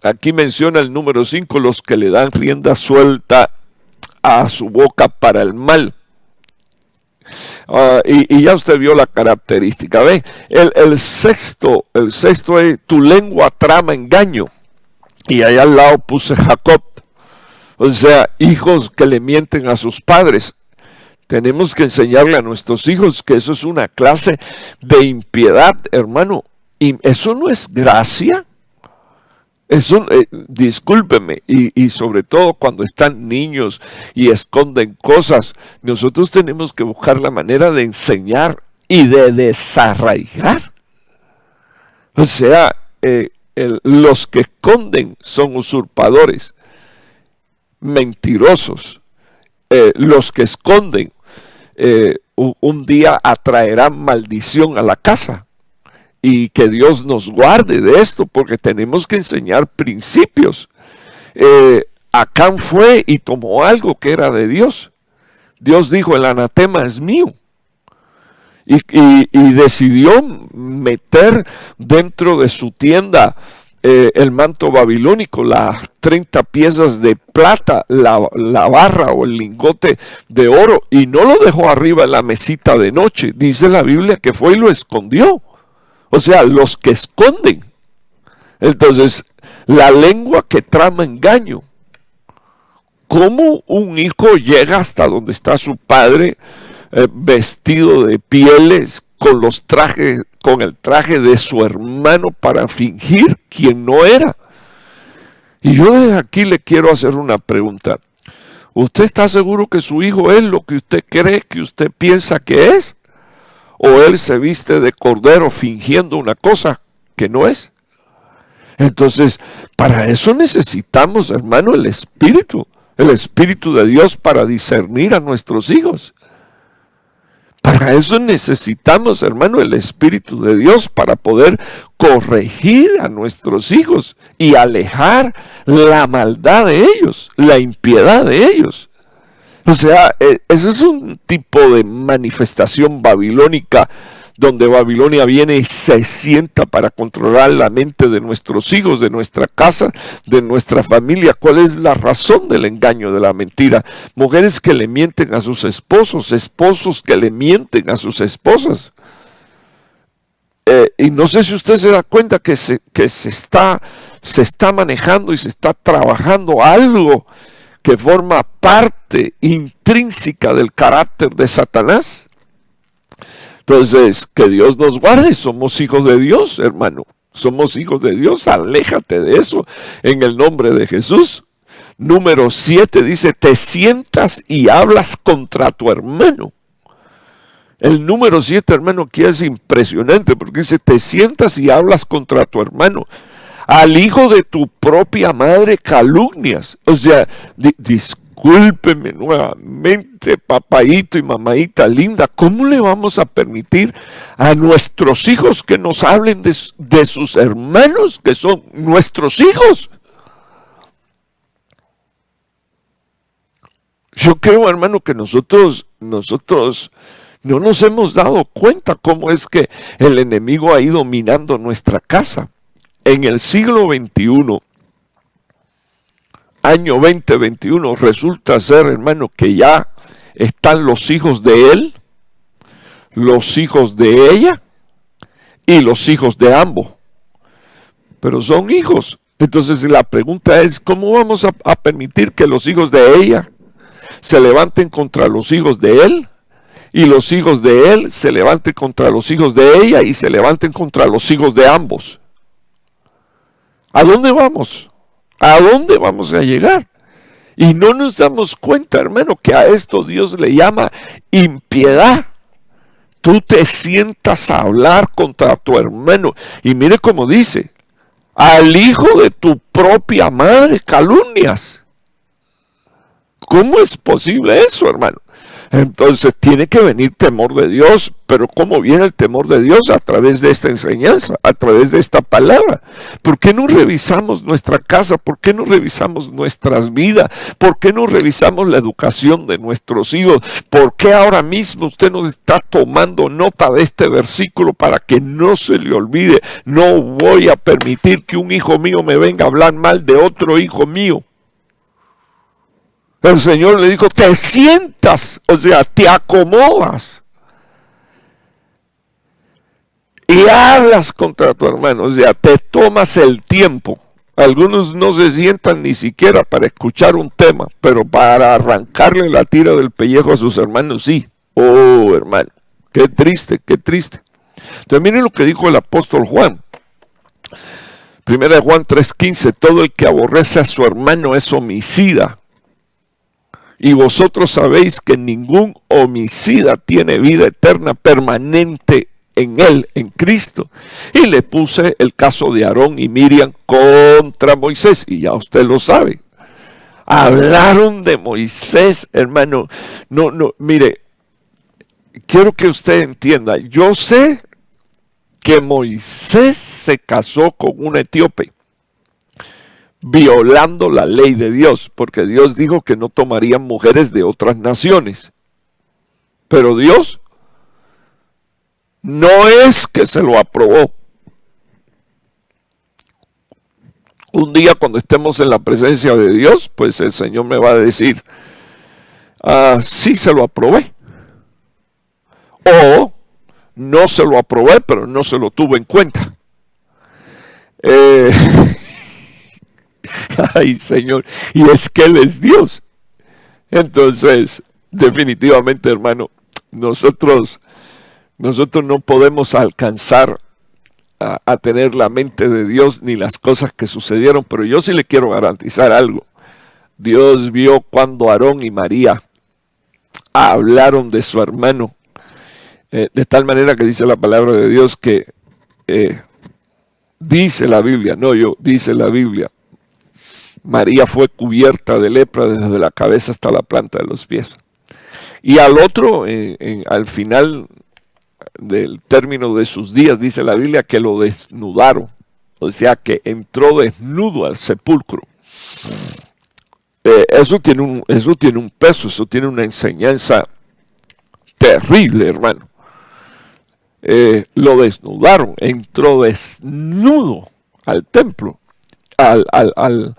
aquí menciona el número 5, los que le dan rienda suelta a su boca para el mal. Y ya usted vio la característica. ¿Ve? El sexto es, tu lengua trama engaño. Y allá al lado puse Jacob. O sea, hijos que le mienten a sus padres. Tenemos que enseñarle a nuestros hijos que eso es una clase de impiedad, hermano. Y eso no es gracia. Eso, discúlpeme, y sobre todo cuando están niños y esconden cosas, nosotros tenemos que buscar la manera de enseñar y de desarraigar. O sea, los que esconden son usurpadores, mentirosos. Los que esconden un día atraerán maldición a la casa. Y que Dios nos guarde de esto, porque tenemos que enseñar principios. Acán fue y tomó algo que era de Dios. Dios dijo, el anatema es mío. Y decidió meter dentro de su tienda el manto babilónico, las 30 piezas de plata, la barra o el lingote de oro, y no lo dejó arriba en la mesita de noche. Dice la Biblia que fue y lo escondió. O sea, los que esconden. Entonces, la lengua que trama engaño. ¿Cómo un hijo llega hasta donde está su padre vestido de pieles con el traje de su hermano para fingir quien no era? Y yo desde aquí le quiero hacer una pregunta. ¿Usted está seguro que su hijo es lo que usted cree, que usted piensa que es? ¿O él se viste de cordero fingiendo una cosa que no es? Entonces, para eso necesitamos, hermano, el Espíritu de Dios para discernir a nuestros hijos. Para eso necesitamos, hermano, el Espíritu de Dios para poder corregir a nuestros hijos y alejar la maldad de ellos, la impiedad de ellos. O sea, ese es un tipo de manifestación babilónica donde Babilonia viene y se sienta para controlar la mente de nuestros hijos, de nuestra casa, de nuestra familia. ¿Cuál es la razón del engaño, de la mentira? Mujeres que le mienten a sus esposos, esposos que le mienten a sus esposas. Y no sé si usted se da cuenta que se está manejando y se está trabajando algo que forma parte intrínseca del carácter de Satanás. Entonces, que Dios nos guarde, somos hijos de Dios, hermano. Somos hijos de Dios, aléjate de eso en el nombre de Jesús. Número 7 dice, te sientas y hablas contra tu hermano. El número 7, hermano, aquí es impresionante porque dice, te sientas y hablas contra tu hermano. Al hijo de tu propia madre calumnias. O sea, discúlpeme nuevamente, papaíto y mamáita linda, ¿cómo le vamos a permitir a nuestros hijos que nos hablen de sus hermanos, que son nuestros hijos? Yo creo, hermano, que nosotros no nos hemos dado cuenta cómo es que el enemigo ha ido minando nuestra casa. En el siglo XXI, año 2021, resulta ser, hermano, que ya están los hijos de él, los hijos de ella y los hijos de ambos. Pero son hijos. Entonces la pregunta es, ¿cómo vamos a permitir que los hijos de ella se levanten contra los hijos de él? Y los hijos de él se levanten contra los hijos de ella y se levanten contra los hijos de ambos. ¿A dónde vamos? ¿A dónde vamos a llegar? Y no nos damos cuenta, hermano, que a esto Dios le llama impiedad. Tú te sientas a hablar contra tu hermano. Y mire cómo dice, al hijo de tu propia madre calumnias. ¿Cómo es posible eso, hermano? Entonces tiene que venir temor de Dios, pero ¿cómo viene el temor de Dios? A través de esta enseñanza, a través de esta palabra. ¿Por qué no revisamos nuestra casa? ¿Por qué no revisamos nuestras vidas? ¿Por qué no revisamos la educación de nuestros hijos? ¿Por qué ahora mismo usted no está tomando nota de este versículo para que no se le olvide? No voy a permitir que un hijo mío me venga a hablar mal de otro hijo mío. El Señor le dijo, te sientas, o sea, te acomodas y hablas contra tu hermano, o sea, te tomas el tiempo. Algunos no se sientan ni siquiera para escuchar un tema, pero para arrancarle la tira del pellejo a sus hermanos, sí. Oh, hermano, qué triste, qué triste. Entonces miren lo que dijo el apóstol Juan. 1 Juan 3:15, todo el que aborrece a su hermano es homicida. Y vosotros sabéis que ningún homicida tiene vida eterna permanente en él, en Cristo. Y le puse el caso de Aarón y Miriam contra Moisés. Y ya usted lo sabe. Hablaron de Moisés, hermano. No, mire, quiero que usted entienda. Yo sé que Moisés se casó con una etíope, violando la ley de Dios, porque Dios dijo que no tomarían mujeres de otras naciones. Pero Dios no es que se lo aprobó. Un día cuando estemos en la presencia de Dios, pues el Señor me va a decir, sí se lo aprobé. O no se lo aprobé, pero no se lo tuve en cuenta. Ay, Señor, y es que Él es Dios. Entonces, definitivamente, hermano, nosotros no podemos alcanzar a tener la mente de Dios ni las cosas que sucedieron, pero yo sí le quiero garantizar algo. Dios vio cuando Aarón y María hablaron de su hermano, de tal manera que dice la palabra de Dios que dice la Biblia, dice la Biblia, María fue cubierta de lepra desde la cabeza hasta la planta de los pies. Y al otro, al final del término de sus días, dice la Biblia que lo desnudaron, o sea que entró desnudo al sepulcro. Eso tiene un peso, eso tiene una enseñanza terrible, hermano. Lo desnudaron, entró desnudo al templo, al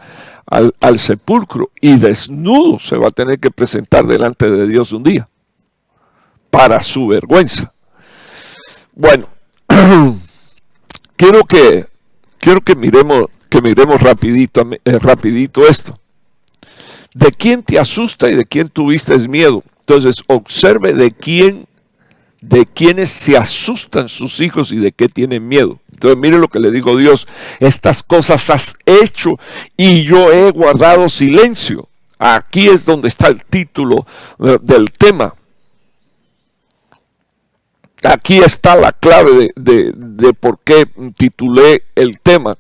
sepulcro, y desnudo se va a tener que presentar delante de Dios un día, para su vergüenza. Bueno, quiero que miremos rapidito esto. ¿De quién te asusta y de quién tuviste miedo? Entonces, observe de quiénes se asustan sus hijos y de qué tienen miedo. Entonces, mire lo que le digo Dios. Estas cosas has hecho y yo he guardado silencio. Aquí es donde está el título del tema. Aquí está la clave de por qué titulé el tema.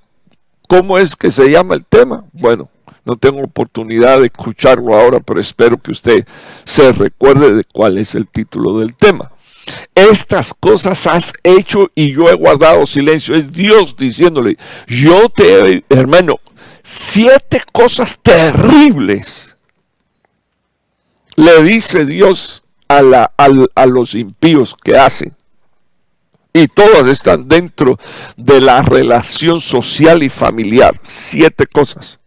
¿Cómo es que se llama el tema? Bueno, no tengo oportunidad de escucharlo ahora, pero espero que usted se recuerde de cuál es el título del tema. Estas cosas has hecho y yo he guardado silencio. Es Dios diciéndole, yo te, hermano, 7 cosas terribles le dice Dios a los impíos que hacen. Y todas están dentro de la relación social y familiar. 7 cosas.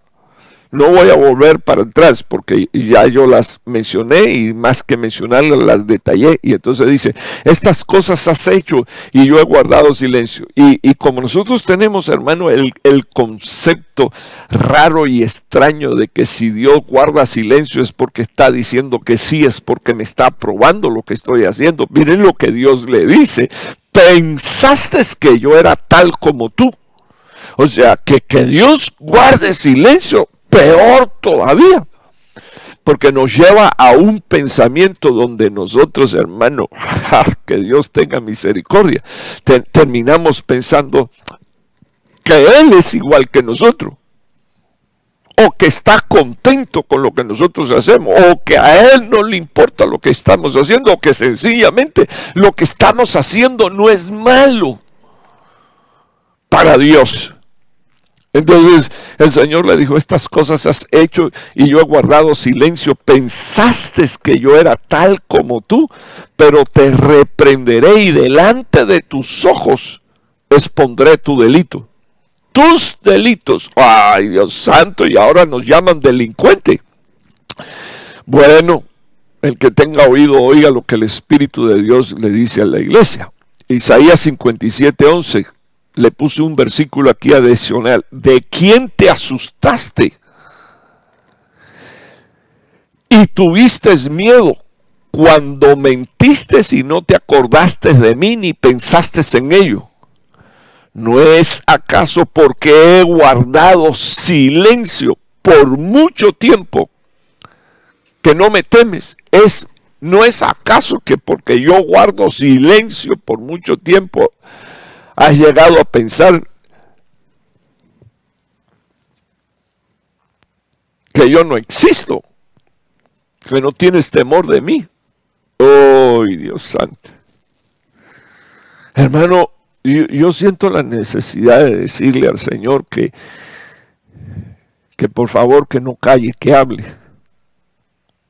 No voy a volver para atrás porque ya yo las mencioné y más que mencionarlas las detallé. Y entonces dice, estas cosas has hecho y yo he guardado silencio. Y como nosotros tenemos, hermano, el concepto raro y extraño de que si Dios guarda silencio es porque está diciendo que sí, es porque me está aprobando lo que estoy haciendo. Miren lo que Dios le dice. Pensaste que yo era tal como tú. O sea, que Dios guarde silencio, peor todavía, porque nos lleva a un pensamiento donde nosotros, hermano, que Dios tenga misericordia, terminamos pensando que Él es igual que nosotros, o que está contento con lo que nosotros hacemos, o que a Él no le importa lo que estamos haciendo, o que sencillamente lo que estamos haciendo no es malo para Dios. Entonces el Señor le dijo, estas cosas has hecho y yo he guardado silencio. Pensaste que yo era tal como tú, pero te reprenderé y delante de tus ojos expondré tu delito. Tus delitos. Ay, Dios santo, y ahora nos llaman delincuente. Bueno, el que tenga oído, oiga lo que el Espíritu de Dios le dice a la iglesia. Isaías 57:11. Le puse un versículo aquí adicional. ¿De quién te asustaste? Y tuviste miedo cuando mentiste y no te acordaste de mí ni pensaste en ello. ¿No es acaso porque he guardado silencio por mucho tiempo que no me temes? ¿No es acaso que porque yo guardo silencio por mucho tiempo has llegado a pensar que yo no existo, que no tienes temor de mí? ¡Oh, Dios santo! Hermano, yo siento la necesidad de decirle al Señor que por favor que no calle, que hable.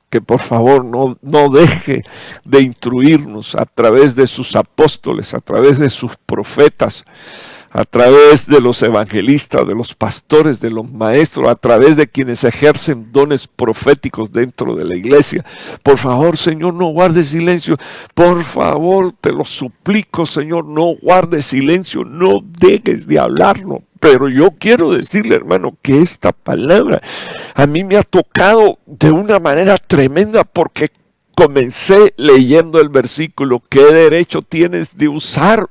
Que por favor no deje de instruirnos a través de sus apóstoles, a través de sus profetas, a través de los evangelistas, de los pastores, de los maestros, a través de quienes ejercen dones proféticos dentro de la iglesia. Por favor, Señor, no guardes silencio. Por favor, te lo suplico, Señor, no guardes silencio, no dejes de hablarnos. Pero yo quiero decirle, hermano, que esta palabra a mí me ha tocado de una manera tremenda, porque comencé leyendo el versículo: ¿qué derecho tienes de usar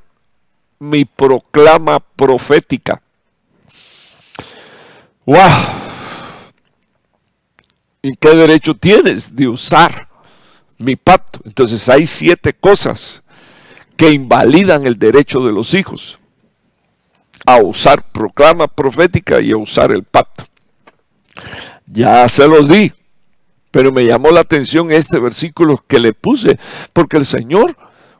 mi proclama profética? ¡Wow! ¿Y qué derecho tienes de usar mi pacto? Entonces hay 7 cosas que invalidan el derecho de los hijos a usar proclama profética y a usar el pacto. Ya se los di, pero me llamó la atención este versículo que le puse, porque el Señor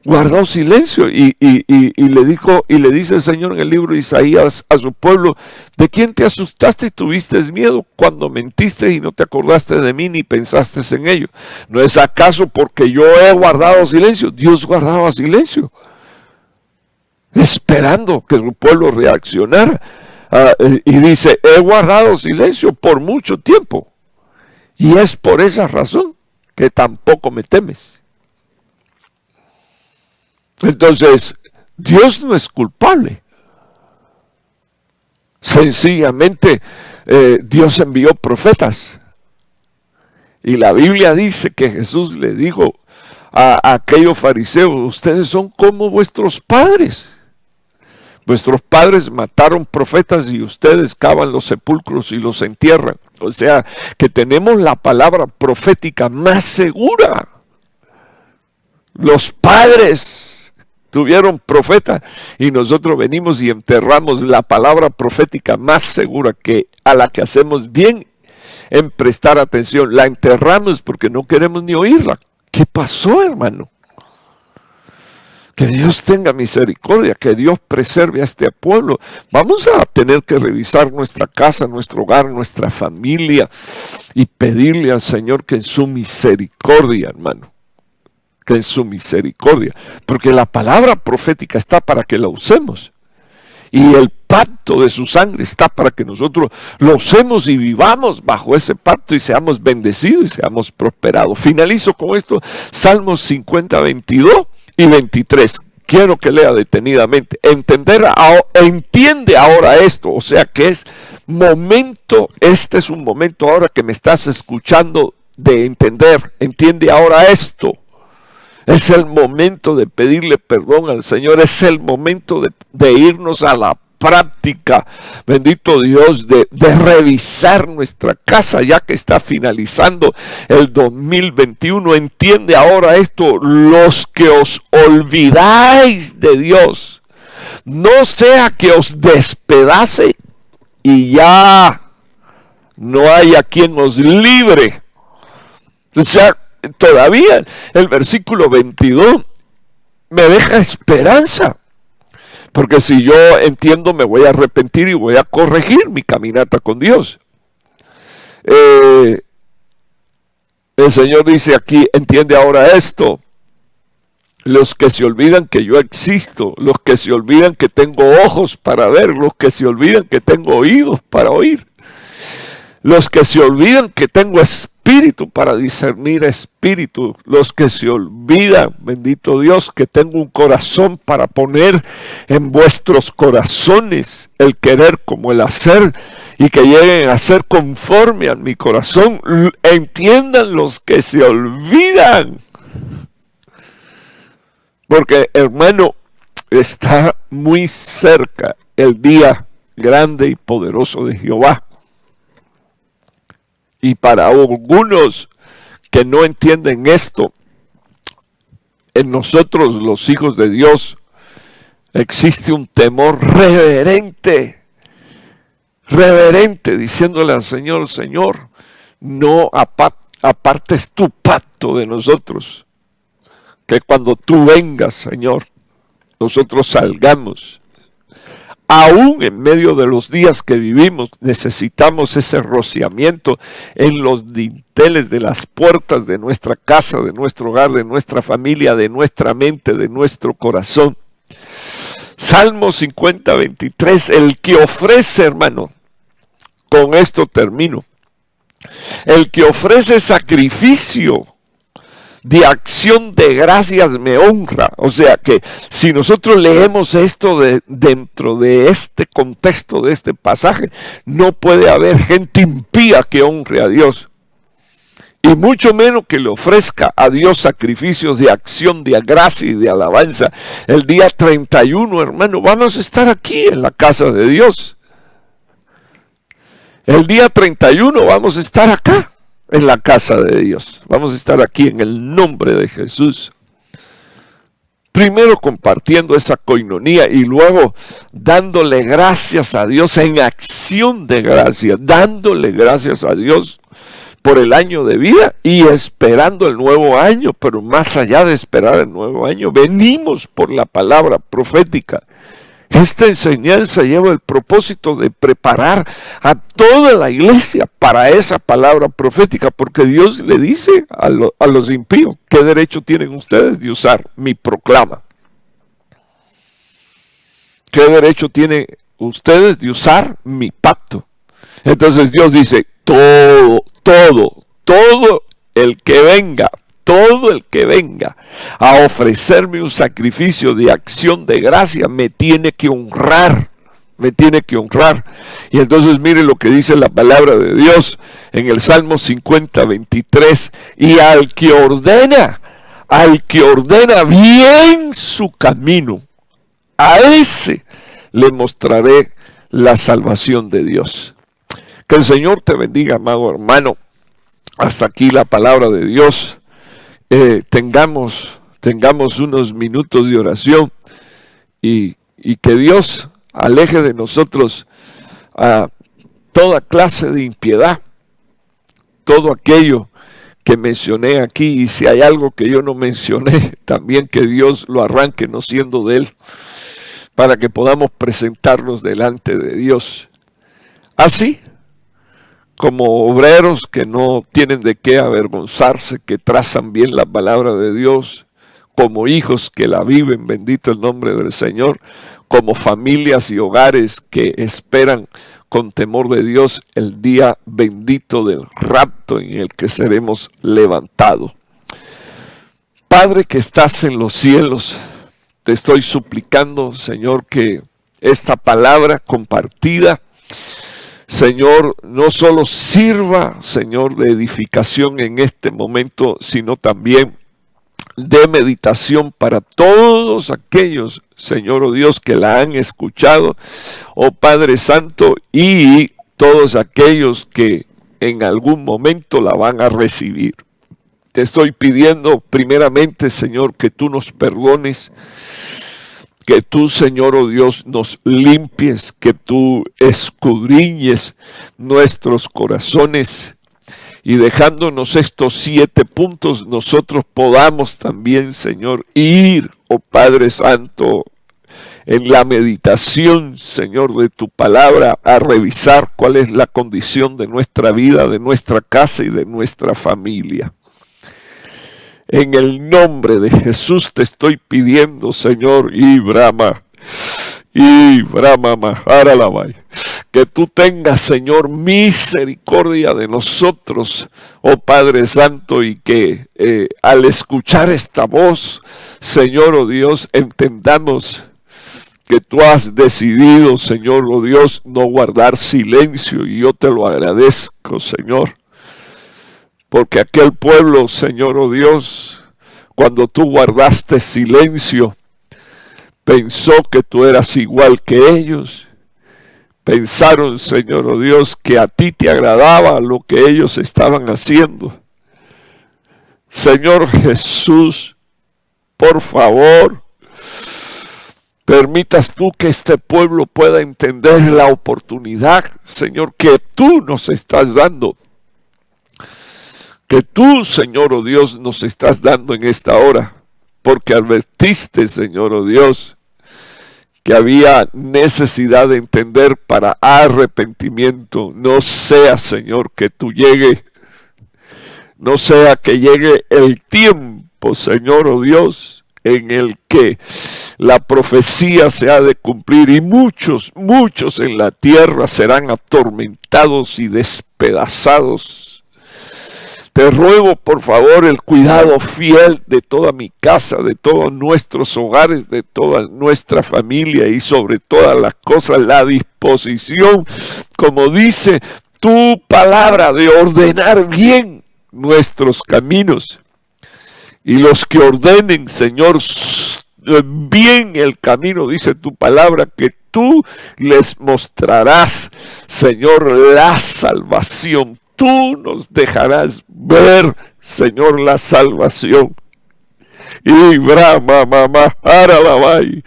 guardó silencio y le dijo, y le dice el Señor en el libro de Isaías a su pueblo: ¿de quién te asustaste y tuviste miedo cuando mentiste y no te acordaste de mí ni pensaste en ello? ¿No es acaso porque yo he guardado silencio? Dios guardaba silencio, esperando que su pueblo reaccionara. Y dice: he guardado silencio por mucho tiempo, y es por esa razón que tampoco me temes. Entonces, Dios no es culpable. Sencillamente, Dios envió profetas. Y la Biblia dice que Jesús le dijo a aquellos fariseos: ustedes son como vuestros padres. Vuestros padres mataron profetas y ustedes cavan los sepulcros y los entierran. O sea, que tenemos la palabra profética más segura. Los padres tuvieron profeta y nosotros venimos y enterramos la palabra profética más segura, que a la que hacemos bien en prestar atención. La enterramos porque no queremos ni oírla. ¿Qué pasó, hermano? Que Dios tenga misericordia, que Dios preserve a este pueblo. Vamos a tener que revisar nuestra casa, nuestro hogar, nuestra familia, y pedirle al Señor que en su misericordia, hermano, que en su misericordia, porque la palabra profética está para que la usemos, y el pacto de su sangre está para que nosotros lo usemos y vivamos bajo ese pacto y seamos bendecidos y seamos prosperados. Finalizo con esto: Salmos 50, 22 y 23. Quiero que lea detenidamente. Entiende ahora esto, o sea que es momento, este es un momento ahora que me estás escuchando, de entender. Entiende ahora esto. Es el momento de pedirle perdón al Señor, es el momento de irnos a la práctica, bendito Dios, de revisar nuestra casa ya que está finalizando el 2021. Entiende ahora esto: los que os olvidáis de Dios, no sea que os despedace y ya no haya quien os libre. O sea, todavía el versículo 22 me deja esperanza, porque si yo entiendo, me voy a arrepentir y voy a corregir mi caminata con Dios. El Señor dice aquí: entiende ahora esto, los que se olvidan que yo existo, los que se olvidan que tengo ojos para ver, los que se olvidan que tengo oídos para oír, los que se olvidan que tengo espíritu para discernir espíritu, los que se olvidan, bendito Dios, que tengo un corazón para poner en vuestros corazones el querer como el hacer, y que lleguen a ser conforme a mi corazón. Entiendan los que se olvidan, porque, hermano, está muy cerca el día grande y poderoso de Jehová. Y para algunos que no entienden esto, en nosotros los hijos de Dios existe un temor reverente, diciéndole al Señor: Señor, no apartes tu pacto de nosotros, que cuando tú vengas, Señor, nosotros salgamos. Aún en medio de los días que vivimos, necesitamos ese rociamiento en los dinteles de las puertas de nuestra casa, de nuestro hogar, de nuestra familia, de nuestra mente, de nuestro corazón. Salmo 50, 23, el que ofrece, hermano, con esto termino, el que ofrece sacrificio de acción de gracias me honra. O sea que si nosotros leemos esto dentro de este contexto de este pasaje, no puede haber gente impía que honre a Dios. Y mucho menos que le ofrezca a Dios sacrificios de acción, de gracia y de alabanza. El día 31, hermano, vamos a estar aquí en la casa de Dios. El día 31 vamos a estar acá, en la casa de Dios. Vamos a estar aquí en el nombre de Jesús. Primero compartiendo esa coinonía y luego dándole gracias a Dios en acción de gracia. Dándole gracias a Dios por el año de vida y esperando el nuevo año, pero más allá de esperar el nuevo año, venimos por la palabra profética. Esta enseñanza lleva el propósito de preparar a toda la iglesia para esa palabra profética, porque Dios le dice a los impíos, ¿qué derecho tienen ustedes de usar mi proclama? ¿Qué derecho tienen ustedes de usar mi pacto? Entonces Dios dice, todo el que venga a ofrecerme un sacrificio de acción de gracia me tiene que honrar. Y entonces mire lo que dice la palabra de Dios en el Salmo 50, 23. Y al que ordena bien su camino, a ese le mostraré la salvación de Dios. Que el Señor te bendiga, amado hermano. Hasta aquí la palabra de Dios. Tengamos unos minutos de oración y que Dios aleje de nosotros a toda clase de impiedad, todo aquello que mencioné aquí, y si hay algo que yo no mencioné, también que Dios lo arranque no siendo de Él, para que podamos presentarnos delante de Dios. Así como obreros que no tienen de qué avergonzarse, que trazan bien la palabra de Dios, como hijos que la viven, bendito el nombre del Señor, como familias y hogares que esperan con temor de Dios el día bendito del rapto en el que seremos levantados. Padre que estás en los cielos, te estoy suplicando, Señor, que esta palabra compartida, Señor, no solo sirva, Señor, de edificación en este momento, sino también de meditación para todos aquellos, Señor, oh Dios, que la han escuchado, oh Padre Santo, y todos aquellos que en algún momento la van a recibir. Te estoy pidiendo primeramente, Señor, que tú nos perdones, que tú, Señor, oh Dios, nos limpies, que tú escudriñes nuestros corazones y dejándonos estos 7 puntos, nosotros podamos también, Señor, ir, oh Padre Santo, en la meditación, Señor, de tu palabra, a revisar cuál es la condición de nuestra vida, de nuestra casa y de nuestra familia. En el nombre de Jesús te estoy pidiendo, Señor, que tú tengas, Señor, misericordia de nosotros, oh Padre Santo, y que al escuchar esta voz, Señor, oh Dios, entendamos que tú has decidido, Señor, oh Dios, no guardar silencio, y yo te lo agradezco, Señor. Porque aquel pueblo, Señor, oh Dios, cuando tú guardaste silencio, pensó que tú eras igual que ellos. Pensaron, Señor, oh Dios, que a ti te agradaba lo que ellos estaban haciendo. Señor Jesús, por favor, permitas tú que este pueblo pueda entender la oportunidad, Señor, que tú nos estás dando. Que tú, Señor, oh Dios, nos estás dando en esta hora, porque advertiste, Señor, oh Dios, que había necesidad de entender para arrepentimiento. No sea, Señor, que tú llegue, no sea que llegue el tiempo, Señor, oh Dios, en el que la profecía se ha de cumplir y muchos en la tierra serán atormentados y despedazados. Te ruego, por favor, el cuidado fiel de toda mi casa, de todos nuestros hogares, de toda nuestra familia y sobre todas las cosas, la disposición, como dice tu palabra, de ordenar bien nuestros caminos. Y los que ordenen, Señor, bien el camino, dice tu palabra, que tú les mostrarás, Señor, la salvación. Tú nos dejarás ver, Señor, la salvación. Y brama, mamá, aralabay.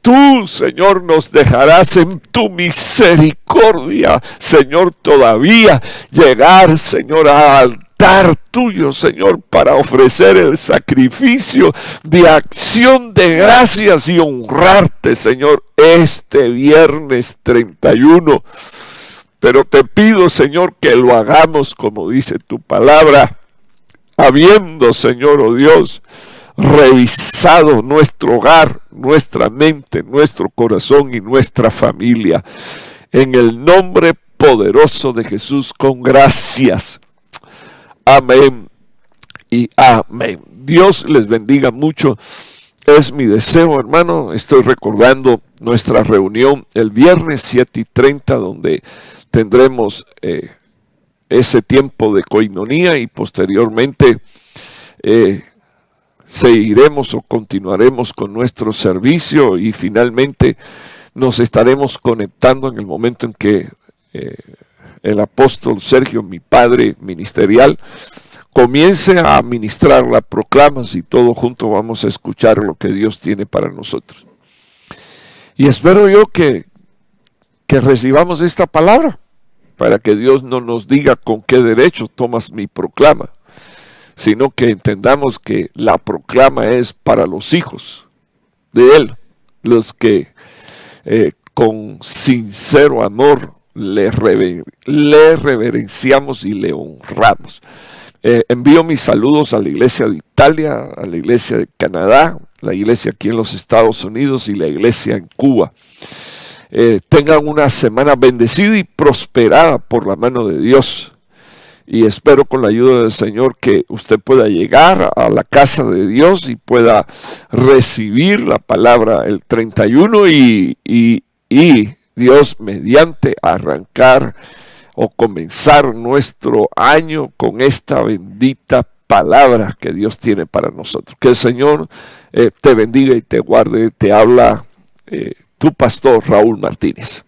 Tú, Señor, nos dejarás en tu misericordia, Señor, todavía llegar, Señor, al altar tuyo, Señor, para ofrecer el sacrificio de acción de gracias y honrarte, Señor, este viernes 31. Pero te pido, Señor, que lo hagamos como dice tu palabra, habiendo, Señor, oh Dios, revisado nuestro hogar, nuestra mente, nuestro corazón y nuestra familia. En el nombre poderoso de Jesús, con gracias. Amén y amén. Dios les bendiga mucho. Es mi deseo, hermano. Estoy recordando nuestra reunión el viernes 7:30, donde tendremos ese tiempo de coinonía y posteriormente seguiremos o continuaremos con nuestro servicio y finalmente nos estaremos conectando en el momento en que el apóstol Sergio, mi padre ministerial, comience a ministrar la proclama y todos juntos vamos a escuchar lo que Dios tiene para nosotros. Y espero yo que recibamos esta palabra para que Dios no nos diga con qué derecho tomas mi proclama, sino que entendamos que la proclama es para los hijos de Él, los que con sincero amor le reverenciamos y le honramos. Envío mis saludos a la iglesia de Italia, a la iglesia de Canadá, la iglesia aquí en los Estados Unidos y la iglesia en Cuba. Tengan una semana bendecida y prosperada por la mano de Dios. Y espero con la ayuda del Señor que usted pueda llegar a la casa de Dios y pueda recibir la palabra el 31 y Dios mediante arrancar o comenzar nuestro año con esta bendita palabra que Dios tiene para nosotros. Que el Señor te bendiga y te guarde. Te habla tu pastor Raúl Martínez.